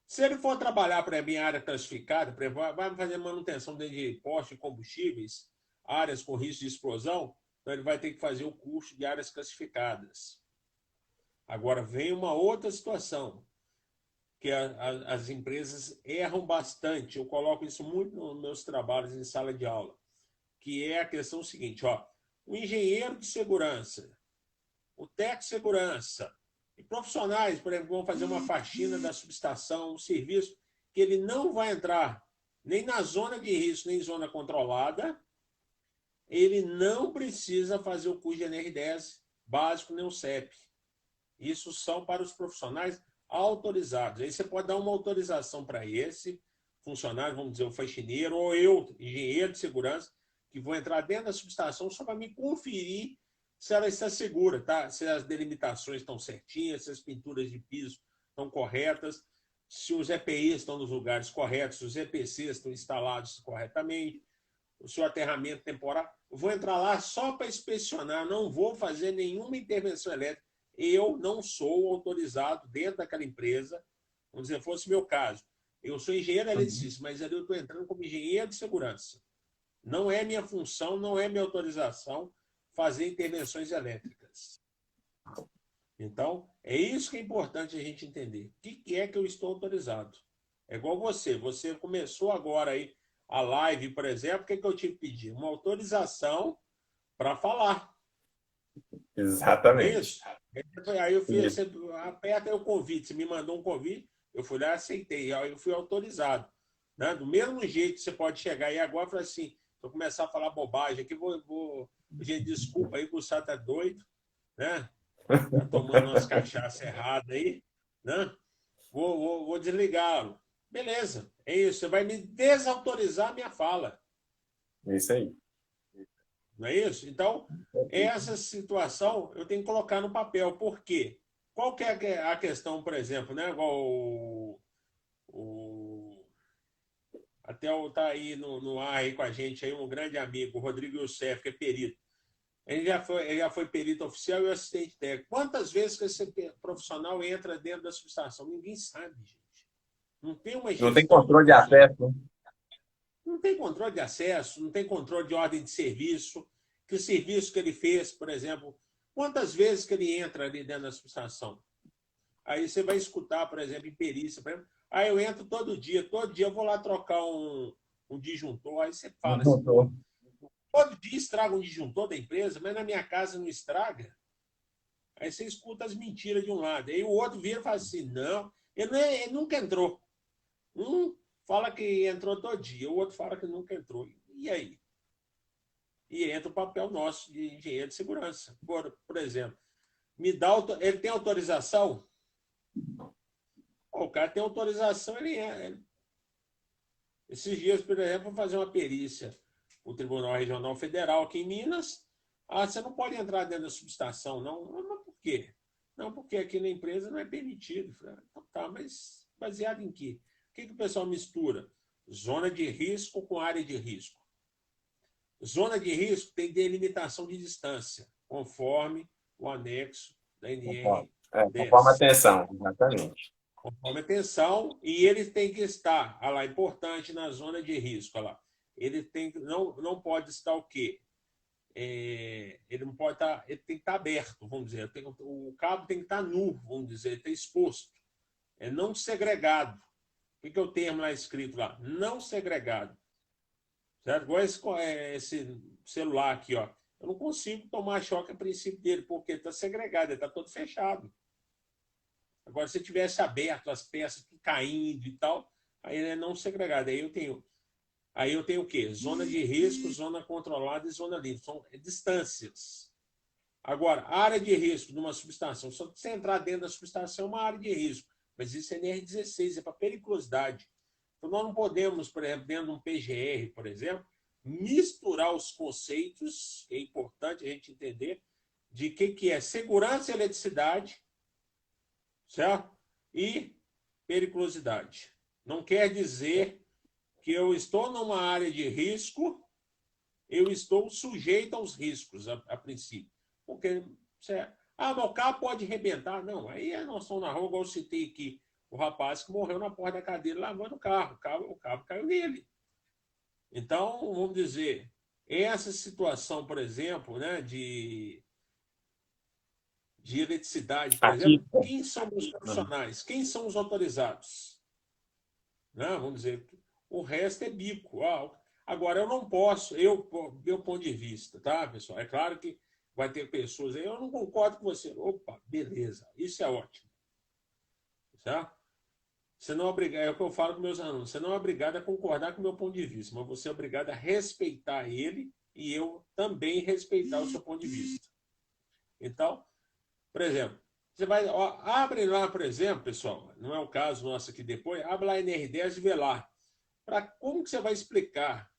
Se ele for trabalhar para mim área classificada, vai fazer manutenção de postos de combustíveis, áreas com risco de explosão, então ele vai ter que fazer o curso de áreas classificadas. Agora vem uma outra situação, que as empresas erram bastante. Eu coloco isso muito nos meus trabalhos em sala de aula, que é a questão seguinte, ó, o engenheiro de segurança, o técnico de segurança, e profissionais, por exemplo, vão fazer uma faxina da subestação, um serviço que ele não vai entrar nem na zona de risco, nem em zona controlada, ele não precisa fazer o curso de NR10 básico nem o CEP. Isso são para os profissionais autorizados. Aí você pode dar uma autorização para esse funcionário, vamos dizer, o faxineiro, ou eu, engenheiro de segurança, que vou entrar dentro da subestação só para me conferir se ela está segura, tá? Se as delimitações estão certinhas, se as pinturas de piso estão corretas, se os EPIs estão nos lugares corretos, se os EPCs estão instalados corretamente, o seu aterramento temporário. Eu vou entrar lá só para inspecionar, não vou fazer nenhuma intervenção elétrica. Eu não sou autorizado dentro daquela empresa, vamos dizer, fosse meu caso. Eu sou engenheiro eletricista, mas ali eu estou entrando como engenheiro de segurança. Não é minha função, não é minha autorização fazer intervenções elétricas. Então, é isso que é importante a gente entender. O que é que eu estou autorizado? É igual você. Você começou agora aí a live, por exemplo, o que eu tive que pedir? Uma autorização para falar. Exatamente. É isso? Aí eu fiz, você aperta aí o convite, você me mandou um convite, eu fui lá e aceitei, aí eu fui autorizado. Né? Do mesmo jeito, você pode chegar aí agora e falar assim, se eu começar a falar bobagem aqui, gente, desculpa aí, o Gustavo tá doido, né? Tá tomando umas cachaças erradas aí, né? Vou desligá-lo. Beleza, é isso, você vai me desautorizar a minha fala. É isso aí. Não é isso? Então, essa situação eu tenho que colocar no papel. Por quê? Qual que é a questão, por exemplo, né? Igual até está aí no ar aí com a gente, aí, um grande amigo, o Rodrigo Youssef, que é perito. Ele já foi perito oficial e assistente técnico. Quantas vezes que esse profissional entra dentro da subestação? Ninguém sabe, gente. Não tem uma Não tem gestão do controle de personal. acesso. Não tem controle de acesso, não tem controle de ordem de serviço. Que serviço que ele fez, por exemplo, quantas vezes que ele entra ali dentro da subestação? Aí você vai escutar, por exemplo, em perícia, por exemplo, aí eu entro todo dia eu vou lá trocar um disjuntor, aí você fala assim, pô, todo dia estraga um disjuntor da empresa, mas na minha casa não estraga. Aí você escuta as mentiras de um lado, aí o outro vira e fala assim, não, ele nunca entrou. Um fala que entrou todo dia, o outro fala que nunca entrou. E aí? E entra o papel nosso de engenheiro de segurança. Por exemplo, ele tem autorização? O cara tem autorização, Esses dias, por exemplo, vou fazer uma perícia no Tribunal Regional Federal aqui em Minas. Você não pode entrar dentro da subestação, não. Mas por quê? Não, porque aqui na empresa não é permitido. Então, tá, mas baseado em quê? O que o pessoal mistura? Zona de risco com área de risco. Zona de risco tem delimitação de distância, conforme o anexo da NR10. Conforme a tensão, exatamente. Conforme a tensão, e ele tem que estar, olha lá, importante na zona de risco, olha lá. Ele não pode estar o quê? Ele não pode estar, ele tem que estar aberto, vamos dizer. O cabo tem que estar nu, vamos dizer, ele está exposto. É não segregado. O que é o termo lá escrito lá? Não segregado. Certo? Igual esse celular aqui, ó. Eu não consigo tomar choque a princípio dele, porque está segregado, ele está todo fechado. Agora, se tivesse aberto as peças caindo e tal, aí ele é não segregado. Aí eu tenho o quê? Zona de risco, zona controlada e zona livre. São distâncias. Agora, área de risco de uma subestação. Se você entrar dentro da subestação, é uma área de risco. Mas isso é NR16, é para periculosidade. Então, nós não podemos, por exemplo, dentro de um PGR, por exemplo, misturar os conceitos, é importante a gente entender, de que é segurança e eletricidade, certo? E periculosidade. Não quer dizer que eu estou numa área de risco, eu estou sujeito aos riscos, a princípio. Porque, meu carro pode arrebentar. Não, aí nós estamos na rua, igual eu citei aqui, o rapaz que morreu na porta da cadeira lavando o carro. O carro caiu nele. Então, vamos dizer, essa situação, por exemplo, né, de eletricidade, por exemplo, quem são os profissionais? Quem são os autorizados? Não, vamos dizer, o resto é bico. Agora, eu não posso, meu ponto de vista, tá, pessoal? É claro que vai ter pessoas aí, eu não concordo com você. Opa, beleza, isso é ótimo. Certo? Você não é obrigado, é o que eu falo com meus alunos, você não é obrigado a concordar com o meu ponto de vista, mas você é obrigado a respeitar ele e eu também respeitar o seu ponto de vista. Então, por exemplo, você vai, ó, abre lá, por exemplo, pessoal, não é o caso nosso aqui depois, abre lá a NR10 e vê lá. Como que você vai explicar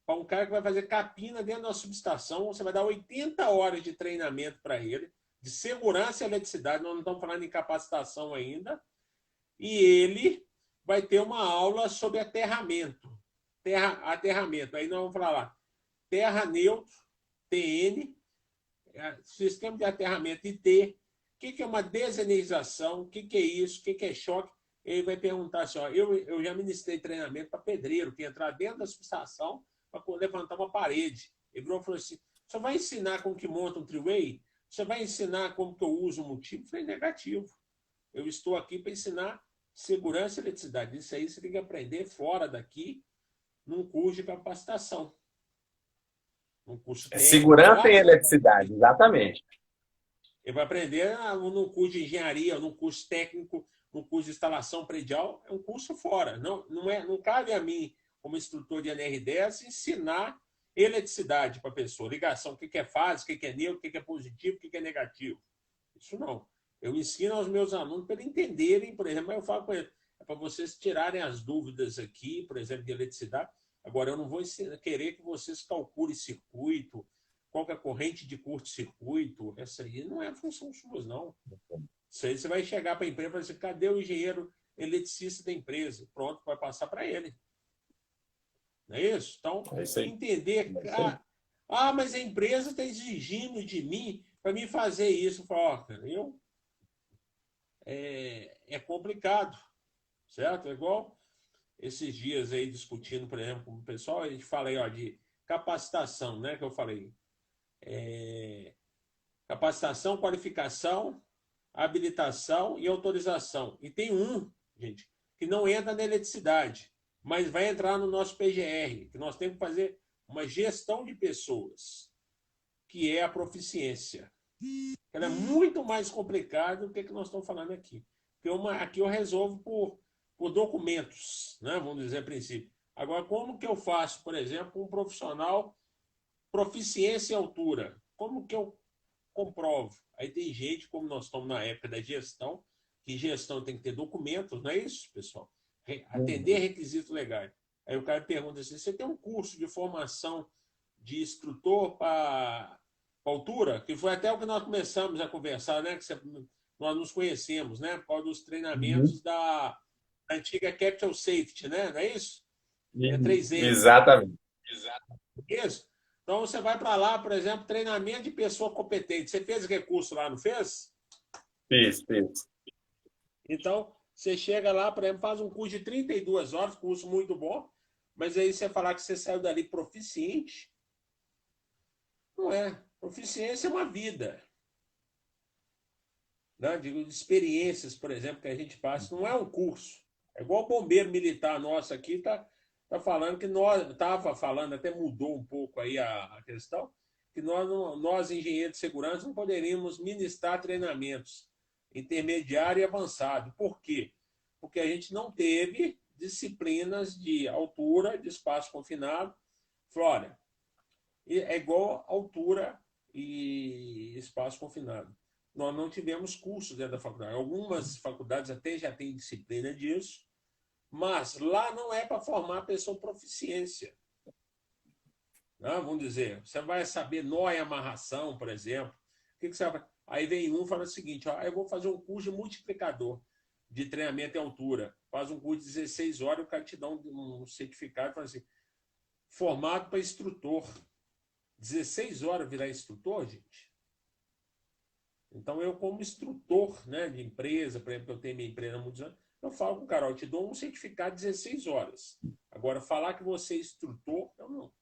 para um cara que vai fazer capina dentro da subestação, você vai dar 80 horas de treinamento para ele, de segurança e eletricidade, nós não estamos falando em capacitação ainda, e ele vai ter uma aula sobre aterramento. Aterramento. Aí nós vamos falar lá, terra neutro, TN, sistema de aterramento IT, o que é uma desenergização, o que é isso, o que é choque. Ele vai perguntar assim, ó, eu já ministrei treinamento para pedreiro, que entrar dentro da subestação para levantar uma parede. Ele falou assim, você vai ensinar como que monta um three-way? Você vai ensinar como que eu uso um multímetro? Eu falei, negativo. Eu estou aqui para ensinar segurança e eletricidade. Isso aí você tem que aprender fora daqui, num curso de capacitação. Um curso técnico. Segurança e eletricidade, exatamente. Ele vai aprender num curso de engenharia, num curso técnico, num curso de instalação predial. É um curso fora. Não cabe a mim, como instrutor de NR10, ensinar eletricidade para a pessoa. Ligação, o que é fase, o que é neutro, o que é positivo, o que é negativo. Isso não. Eu ensino aos meus alunos para eles entenderem, por exemplo, eu falo com eles, é para vocês tirarem as dúvidas aqui, por exemplo, de eletricidade. Agora, eu não vou querer que vocês calculem circuito, qual que é a corrente de curto-circuito. Essa aí não é função sua, não. Isso aí você vai chegar para a empresa e falar assim, cadê o engenheiro eletricista da empresa? Pronto, vai passar para ele. Não é isso? Então, entender... mas a empresa está exigindo de mim para me fazer isso. Eu falo, é complicado, certo? É igual esses dias aí discutindo, por exemplo, com o pessoal, a gente fala aí, ó, de capacitação, né? Que eu falei. Capacitação, qualificação, habilitação e autorização. E tem gente, que não entra na eletricidade, mas vai entrar no nosso PGR, que nós temos que fazer uma gestão de pessoas, que é a proficiência. Ela é muito mais complicada do que nós estamos falando aqui. Porque aqui eu resolvo por documentos, né? Vamos dizer a princípio. Agora, como que eu faço, por exemplo, um profissional proficiência e altura? Como que eu comprovo? Aí tem gente, como nós estamos na época da gestão, que gestão tem que ter documentos, não é isso, pessoal? Atender requisitos legais. Aí o cara pergunta assim, você tem um curso de formação de instrutor para altura? Que foi até o que nós começamos a conversar, né? Nós nos conhecemos, né? Por causa dos treinamentos da antiga Capital Safety, né? Não é isso? É 3M. Exatamente. Isso. Então, você vai para lá, por exemplo, treinamento de pessoa competente. Você fez recurso lá, não fez? Fiz. Então, você chega lá, por exemplo, faz um curso de 32 horas, curso muito bom, mas aí você falar que você saiu dali proficiente, não é. Proficiência é uma vida. Né? De experiências, por exemplo, que a gente passa, não é um curso. É igual o bombeiro militar nosso aqui está falando que estava falando, até mudou um pouco aí a questão, que nós, engenheiros de segurança, não poderíamos ministrar treinamentos intermediário e avançado. Por quê? Porque a gente não teve disciplinas de altura, de espaço confinado. Olha, é igual altura e espaço confinado. Nós não tivemos cursos dentro da faculdade. Algumas faculdades até já têm disciplina disso, mas lá não é para formar pessoa proficiência. Não, vamos dizer, você vai saber nó e amarração, por exemplo. O que você vai... Aí vem um e fala o seguinte, ó, eu vou fazer um curso de multiplicador de treinamento em altura. Faz um curso de 16 horas, o cara te dá um certificado e fala assim, formado para instrutor. 16 horas virar instrutor, gente? Então, eu como instrutor, né, de empresa, por exemplo, eu tenho minha empresa há muitos anos, eu falo com o cara, eu te dou um certificado de 16 horas. Agora, falar que você é instrutor, eu não.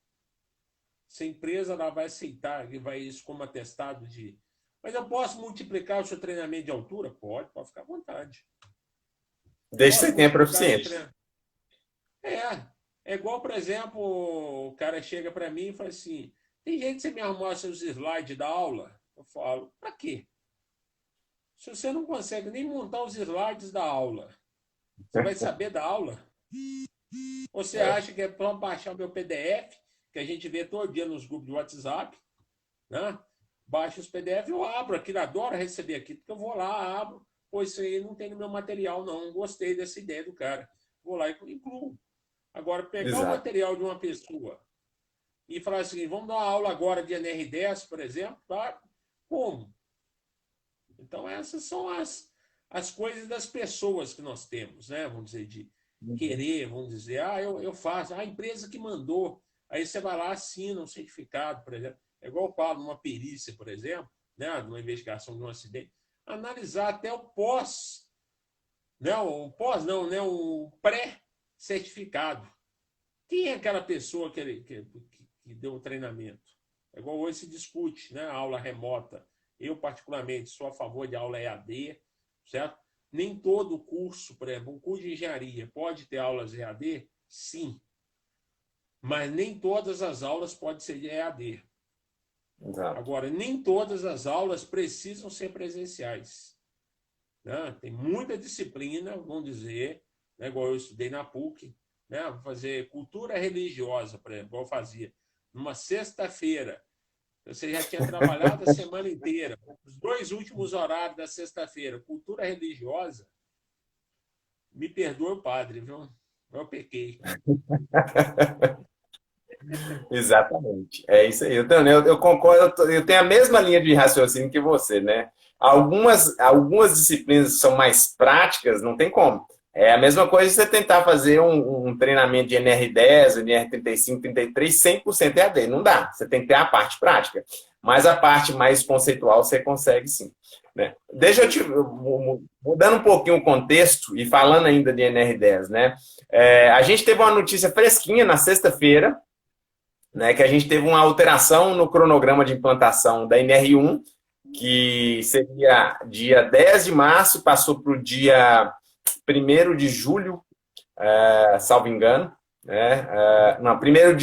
Se a empresa ela vai aceitar e vai isso como atestado de... Mas eu posso multiplicar o seu treinamento de altura? Pode ficar à vontade. Desde que você tenha proficiência. É igual, por exemplo, o cara chega para mim e fala assim, tem jeito de você me arrumar seus slides da aula? Eu falo, para quê? Se você não consegue nem montar os slides da aula, você vai saber da aula? Ou você acha que é para baixar o meu PDF, que a gente vê todo dia nos grupos de WhatsApp, né? Baixo os PDF, eu abro aquilo, adoro receber aquilo, porque eu vou lá, abro, pô, isso aí não tem no meu material, não gostei dessa ideia do cara. Vou lá e incluo. Agora, pegar o Exato. material de uma pessoa e falar assim, vamos dar uma aula agora de NR10, por exemplo, tá? Como? Então, essas são as coisas das pessoas que nós temos, né? Vamos dizer, de querer, vamos dizer, eu faço, a empresa que mandou, aí você vai lá, assina um certificado, por exemplo. É igual eu falo, numa perícia, por exemplo, né? Numa investigação de um acidente, analisar até o pós, né? O pós não, né? O pré-certificado. Quem é aquela pessoa que deu o treinamento? É igual hoje se discute, né? A aula remota. Eu, particularmente, sou a favor de aula EAD, certo? Nem todo curso, por exemplo, um curso de engenharia pode ter aulas EAD? Sim. Mas nem todas as aulas podem ser de EAD. Exato. Agora, nem todas as aulas precisam ser presenciais. Né? Tem muita disciplina, vamos dizer, né? Igual eu estudei na PUC, né? Fazer cultura religiosa, por exemplo, igual eu fazia. Numa sexta-feira, você já tinha trabalhado a semana inteira. Os 2 últimos horários da sexta-feira, cultura religiosa, me perdoe o padre, viu? Eu pequei. Exatamente. É isso aí. Eu concordo, eu tenho a mesma linha de raciocínio que você, né? Algumas disciplinas que são mais práticas, não tem como. É a mesma coisa você tentar fazer um treinamento de NR10, NR35, 33, 100% EAD. Não dá. Você tem que ter a parte prática. Mas a parte mais conceitual você consegue sim. Né? Deixa eu te. Mudando um pouquinho o contexto e falando ainda de NR10, né? A gente teve uma notícia fresquinha na sexta-feira, né, que a gente teve uma alteração no cronograma de implantação da NR1, que seria dia 10 de março, passou para o dia 1º de julho, salvo engano, né, não, 1º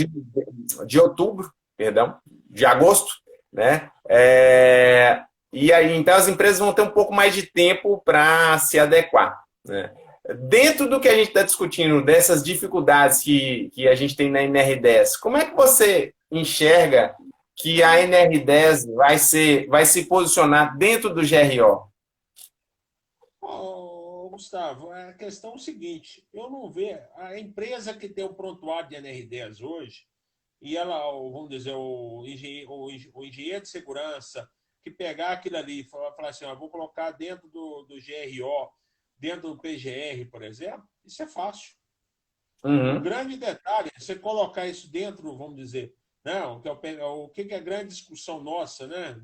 de outubro, perdão, de agosto, né, e aí então as empresas vão ter um pouco mais de tempo para se adequar, né. Dentro do que a gente está discutindo, dessas dificuldades que a gente tem na NR10, como é que você enxerga que a NR10 vai se posicionar dentro do GRO? Gustavo, a questão é o seguinte: eu não vejo a empresa que tem o prontuário de NR10 hoje, e ela, vamos dizer, o engenheiro de segurança, que pegar aquilo ali e falar assim, vou colocar dentro do GRO, dentro do PGR, por exemplo, isso é fácil. O Uhum. grande detalhe é você colocar isso dentro, vamos dizer, né, o que é a grande discussão nossa, né,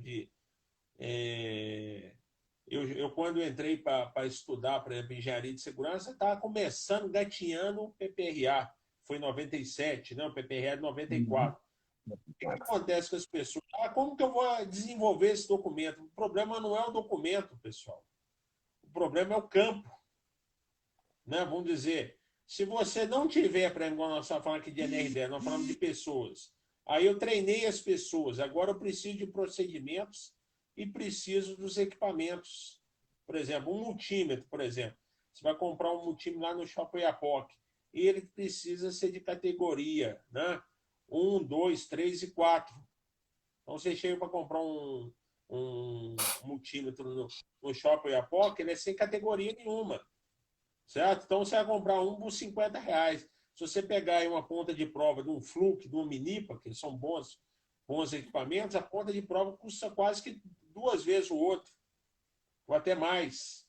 eu quando entrei para estudar, por exemplo, engenharia de segurança, estava começando, gatinhando o PPRA, foi em 97, né, o PPRA é de Uhum. 94. O que acontece com as pessoas? Como que eu vou desenvolver esse documento? O problema não é o documento, pessoal. O problema é o campo. Né? Vamos dizer, se você não tiver, para exemplo, nós estamos falando aqui de NR10, nós falamos de pessoas. Aí eu treinei as pessoas, agora eu preciso de procedimentos e preciso dos equipamentos. Por exemplo, um multímetro, por exemplo. Você vai comprar um multímetro lá no Shopping Iapoc. Ele precisa ser de categoria, né? 1, 2, 3 e 4. Então você chega para comprar um multímetro no Shopping Iapoc, ele é sem categoria nenhuma. Certo? Então você vai comprar um por R$ 50. Se você pegar aí uma ponta de prova de um Fluke, de um Minipa, que são bons equipamentos, a ponta de prova custa quase que 2 vezes o outro, ou até mais.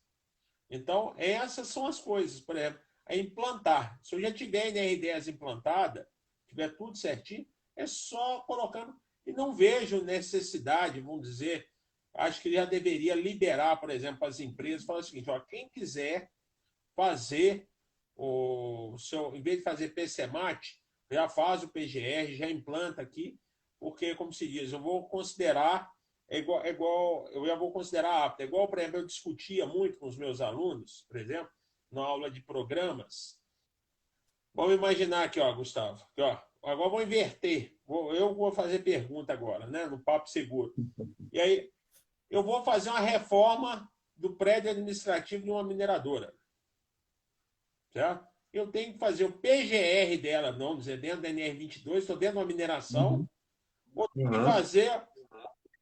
Então, essas são as coisas. Por exemplo, é implantar. Se eu já tiver a NR10 implantada, tiver tudo certinho, é só colocando. E não vejo necessidade, vamos dizer, acho que já deveria liberar, por exemplo, as empresas, falar o seguinte, quem quiser fazer o seu, em vez de fazer PCMAT, já faz o PGR, já implanta aqui, porque, como se diz, eu vou considerar, eu já vou considerar apto. É igual, por exemplo, eu discutia muito com os meus alunos, por exemplo, na aula de programas. Vamos imaginar aqui, Gustavo, aqui, agora vou inverter. Eu vou fazer pergunta agora, né, no Papo Seguro. E aí, eu vou fazer uma reforma do prédio administrativo de uma mineradora. Certo? eu tenho que fazer o PGR dela, vamos dizer, dentro da NR22, estou dentro de uma mineração, ou tenho que fazer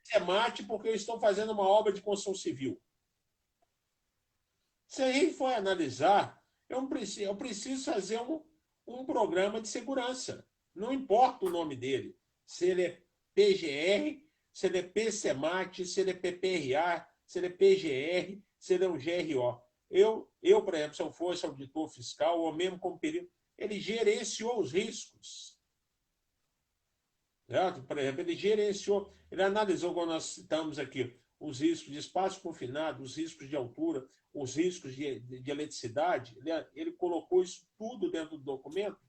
SEMAT porque eu estou fazendo uma obra de construção civil. Se a gente for analisar, eu preciso fazer um programa de segurança. Não importa o nome dele. Se ele é PGR, se ele é PSEMAT, se ele é PPRA, se ele é PGR, se ele é um GRO. Por exemplo, se eu fosse auditor fiscal ou mesmo como perito, ele gerenciou os riscos. Certo? Por exemplo, ele gerenciou, ele analisou, quando nós citamos aqui, os riscos de espaço confinado, os riscos de altura, os riscos de eletricidade, ele colocou isso tudo dentro do documento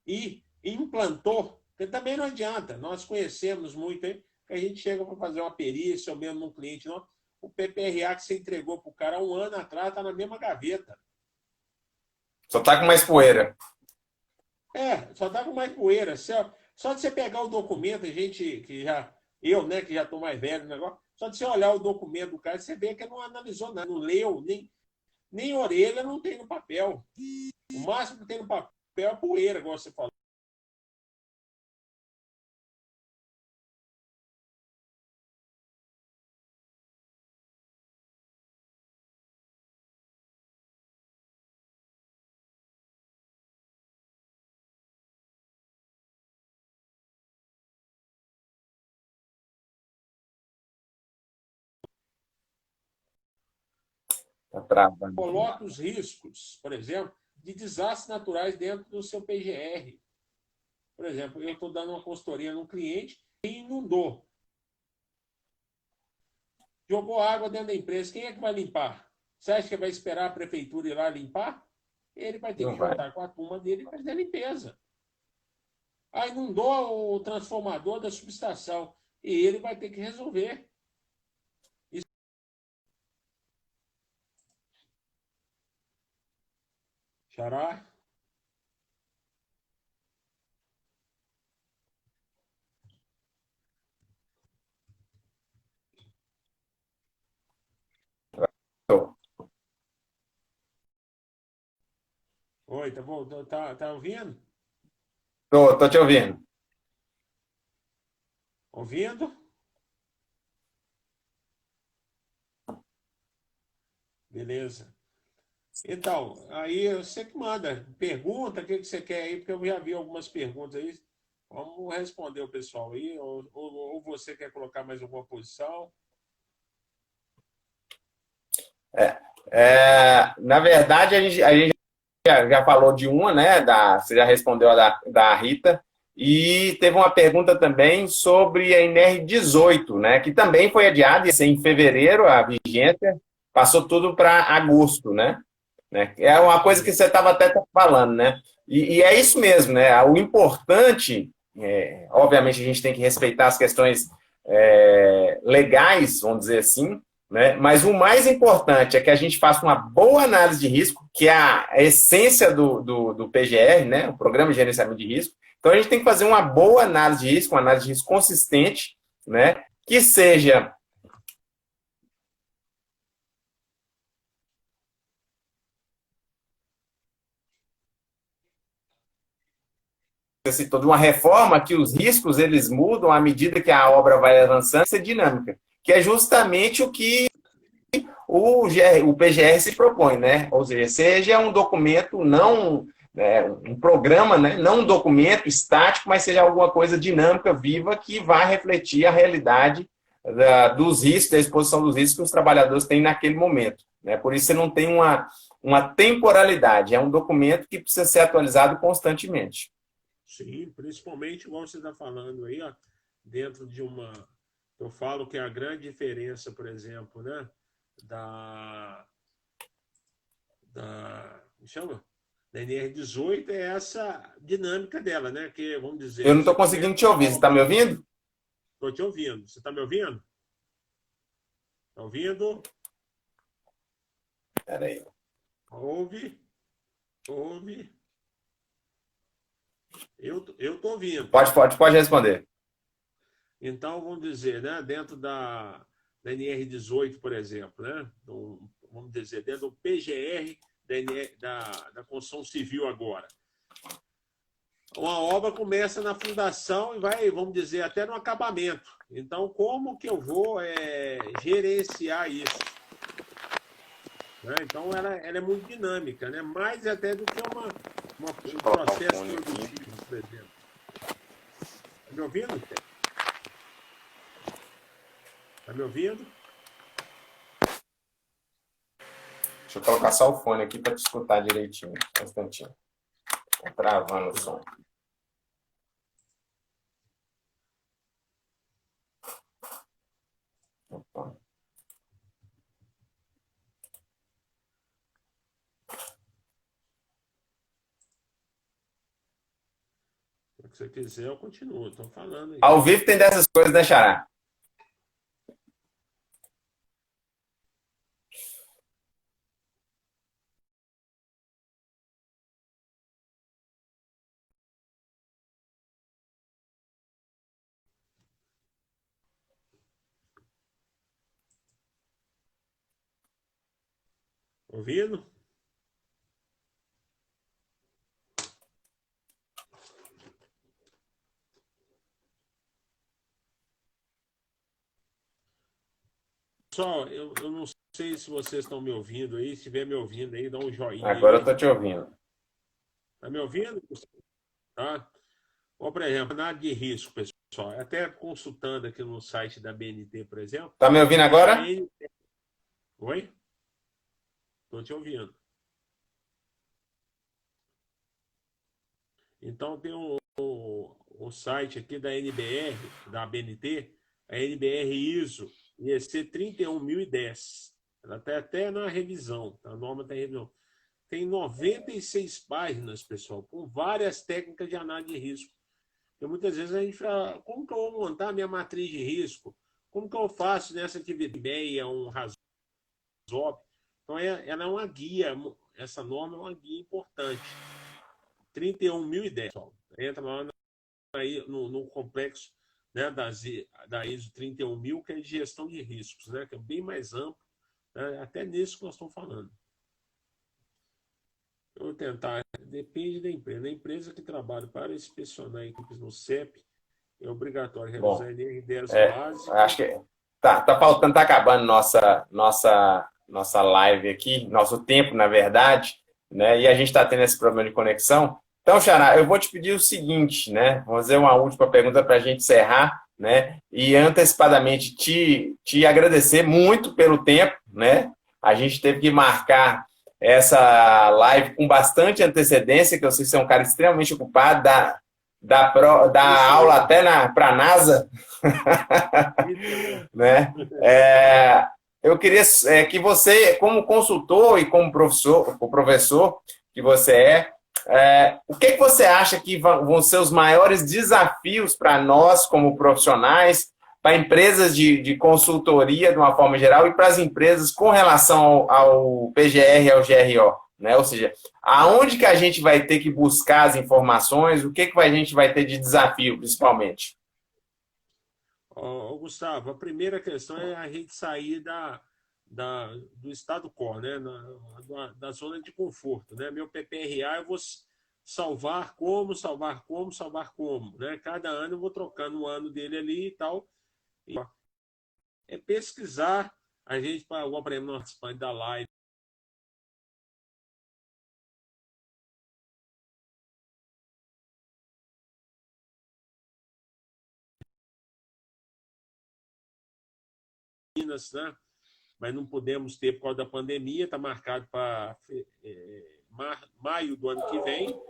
e implantou, porque também não adianta, nós conhecemos muito, hein, que a gente chega para fazer uma perícia, ou mesmo num cliente, não, o PPRA que você entregou para o cara há um ano atrás está na mesma gaveta. Só está com mais poeira. Só está com mais poeira. Só de você pegar o documento, a gente que já, eu, né, que já estou mais velho no negócio, só de você olhar o documento do cara, você vê que ele não analisou nada, não leu, nem orelha não tem no papel. O máximo que tem no papel é poeira, igual você falou. Tá travando. Coloca os riscos, por exemplo, de desastres naturais dentro do seu PGR. Por exemplo, eu estou dando uma consultoria num cliente e inundou. Jogou água dentro da empresa. Quem é que vai limpar? Você acha que vai esperar a prefeitura ir lá limpar? Ele vai ter que juntar com a turma dele e fazer a limpeza. Aí inundou o transformador da subestação e ele vai ter que resolver. Xará? Oi, tá bom? Tá ouvindo? Tô te ouvindo. Ouvindo? Beleza. Então, aí você que manda. Pergunta o que você quer aí, porque eu já vi algumas perguntas aí. Vamos responder o pessoal aí, ou você quer colocar mais alguma posição? Na verdade, a gente já falou de uma, né? Você já respondeu a da Rita. E teve uma pergunta também sobre a NR18, né? Que também foi adiada, ia ser em fevereiro a vigência, passou tudo para agosto, né? É uma coisa que você estava até falando, né? E é isso mesmo, né? O importante, obviamente, a gente tem que respeitar as questões legais, vamos dizer assim, né? Mas o mais importante é que a gente faça uma boa análise de risco, que é a essência do PGR, né? O Programa de Gerenciamento de Risco. Então, a gente tem que fazer uma boa análise de risco, uma análise de risco consistente, né? Que seja citou de uma reforma que os riscos eles mudam à medida que a obra vai avançando, essa dinâmica, que é justamente o que o PGR se propõe, né? Ou seja um documento não um programa, né? Não um documento estático, mas seja alguma coisa dinâmica, viva, que vai refletir a realidade dos riscos, da exposição dos riscos que os trabalhadores têm naquele momento. Né? Por isso você não tem uma temporalidade, é um documento que precisa ser atualizado constantemente. Sim, principalmente, igual você está falando aí, ó, dentro de uma... Eu falo que a grande diferença, por exemplo, né, me chama? Da NR18 é essa dinâmica dela, né? Que, vamos dizer... Eu não estou conseguindo te ouvir, você está me ouvindo? Estou te ouvindo. Você está me ouvindo? Está ouvindo? Espera aí. Ouve? Eu estou ouvindo. Pode responder. Então, vamos dizer, né, dentro da NR18, por exemplo, né, vamos dizer, dentro do PGR da construção civil agora. Uma obra começa na fundação e vai, vamos dizer, até no acabamento. Então, como que eu vou gerenciar isso? Né? Então, ela é muito dinâmica, né? Mais até do que um processo produtivo, por exemplo. Está me ouvindo? Está me ouvindo? Deixa eu colocar só o fone aqui para te escutar direitinho. Um instantinho. Tá travando o som. Opa. Se você quiser, eu continuo. Estou falando aí. Ao vivo tem dessas coisas, né, Xará? Ouvindo? Pessoal, eu não sei se vocês estão me ouvindo aí. Se estiver me ouvindo aí, dá um joinha. Agora aí. eu estou te ouvindo. Está me ouvindo? Tá? Ou, por exemplo, nada de risco, pessoal. Até consultando aqui no site da BNT, por exemplo. Está me ouvindo agora? Oi? Estou te ouvindo. Então, tem o site aqui da NBR, da BNT, a NBR ISO, IEC 31010. Ela está até na revisão, a norma está em revisão. Tem 96 páginas, pessoal, com várias técnicas de análise de risco. Porque muitas vezes a gente fala, como que eu vou montar a minha matriz de risco? Como que eu faço nessa atividade, um RASOP? Então, ela é uma guia, essa norma é uma guia importante. 31.010, pessoal. Entra lá no complexo, né, da ISO 31000, que é de gestão de riscos, né, que é bem mais amplo, né, até nisso que nós estamos falando. Eu vou tentar, depende da empresa. A empresa que trabalha para inspecionar equipes no CEP é obrigatório realizar NR10 básico. Acho que tá faltando, tá acabando nossa live aqui, nosso tempo, na verdade, né? E a gente está tendo esse problema de conexão. Então, Xará, eu vou te pedir o seguinte, né? Vou fazer uma última pergunta para a gente encerrar, né? E antecipadamente te agradecer muito pelo tempo, né? A gente teve que marcar essa live com bastante antecedência, que eu sei que você é um cara extremamente ocupado, dá aula até para a NASA, né? Eu queria que você, como consultor e como professor que você o que você acha que vão ser os maiores desafios para nós como profissionais, para empresas de consultoria de uma forma geral e para as empresas com relação ao PGR e ao GRO, né? Ou seja, aonde que a gente vai ter que buscar as informações, o que a gente vai ter de desafio, principalmente? Gustavo, a primeira questão é a gente sair do estado core, né? Da zona de conforto, né? Meu PPRA eu vou salvar como, né? Cada ano eu vou trocando o ano dele ali e tal. É pesquisar, a gente, para o prêmio participante da live, né? Mas não podemos ter por causa da pandemia, está marcado para maio do ano que vem.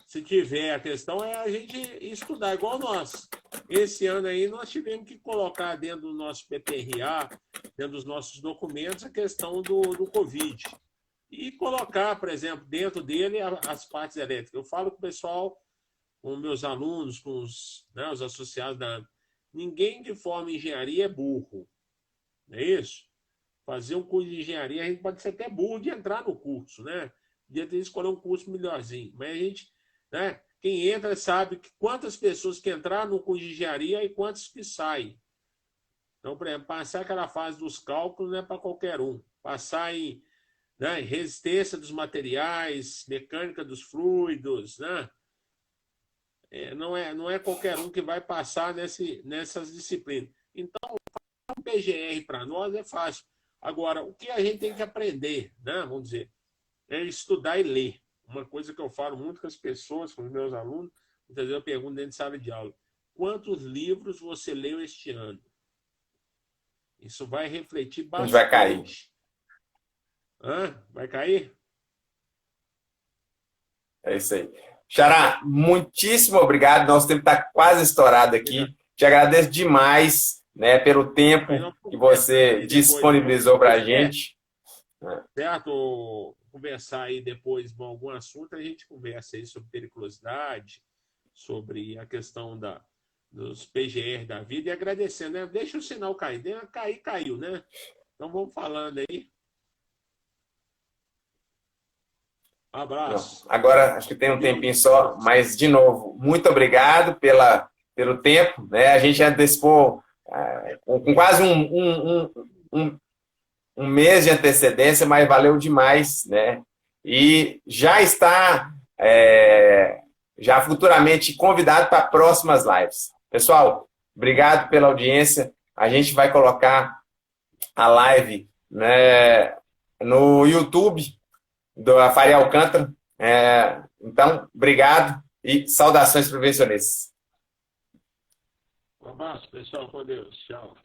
Se tiver, a questão é a gente estudar, igual nós. Esse ano aí nós tivemos que colocar dentro do nosso PPRA, dentro dos nossos documentos, a questão do Covid. E colocar, por exemplo, dentro dele as partes elétricas. Eu falo com o pessoal, com meus alunos, com os associados da... Ninguém que forma engenharia é burro. Não é isso? Fazer um curso de engenharia, a gente pode ser até burro de entrar no curso, né? Podia ter escolher um curso melhorzinho. Mas a gente, né? Quem entra sabe que quantas pessoas que entraram no curso de engenharia e quantas que saem. Então, por exemplo, passar aquela fase dos cálculos não é para qualquer um. Passar né? Resistência dos materiais, mecânica dos fluidos, né? Não é qualquer um que vai passar nessas disciplinas. Então, o PGR para nós é fácil. Agora, o que a gente tem que aprender, né? Vamos dizer, é estudar e ler. Uma coisa que eu falo muito com as pessoas, com os meus alunos, muitas vezes eu pergunto dentro de sala de aula: quantos livros você leu este ano? Isso vai refletir A gente vai cair. bastante. Vai cair? É isso aí. Xará, muitíssimo obrigado. Nosso tempo está quase estourado aqui. Te agradeço demais, né, pelo tempo que você disponibilizou para a gente. Certo? Conversar aí depois com algum assunto, a gente conversa aí sobre periculosidade, sobre a questão dos PGR da vida e agradecendo, né? Deixa o sinal cair. Caiu, né? Então vamos falando aí. Um abraço. Não, agora acho que tem um tempinho só, mas de novo, muito obrigado pelo tempo, né? A gente antecipou com quase um mês de antecedência, mas valeu demais, né? E já está já futuramente convidado para próximas lives. Pessoal, obrigado pela audiência. A gente vai colocar a live, né, no YouTube do Faria Alcântara. Então, obrigado e saudações prevencionistas. Um abraço, pessoal. Com Deus. Tchau.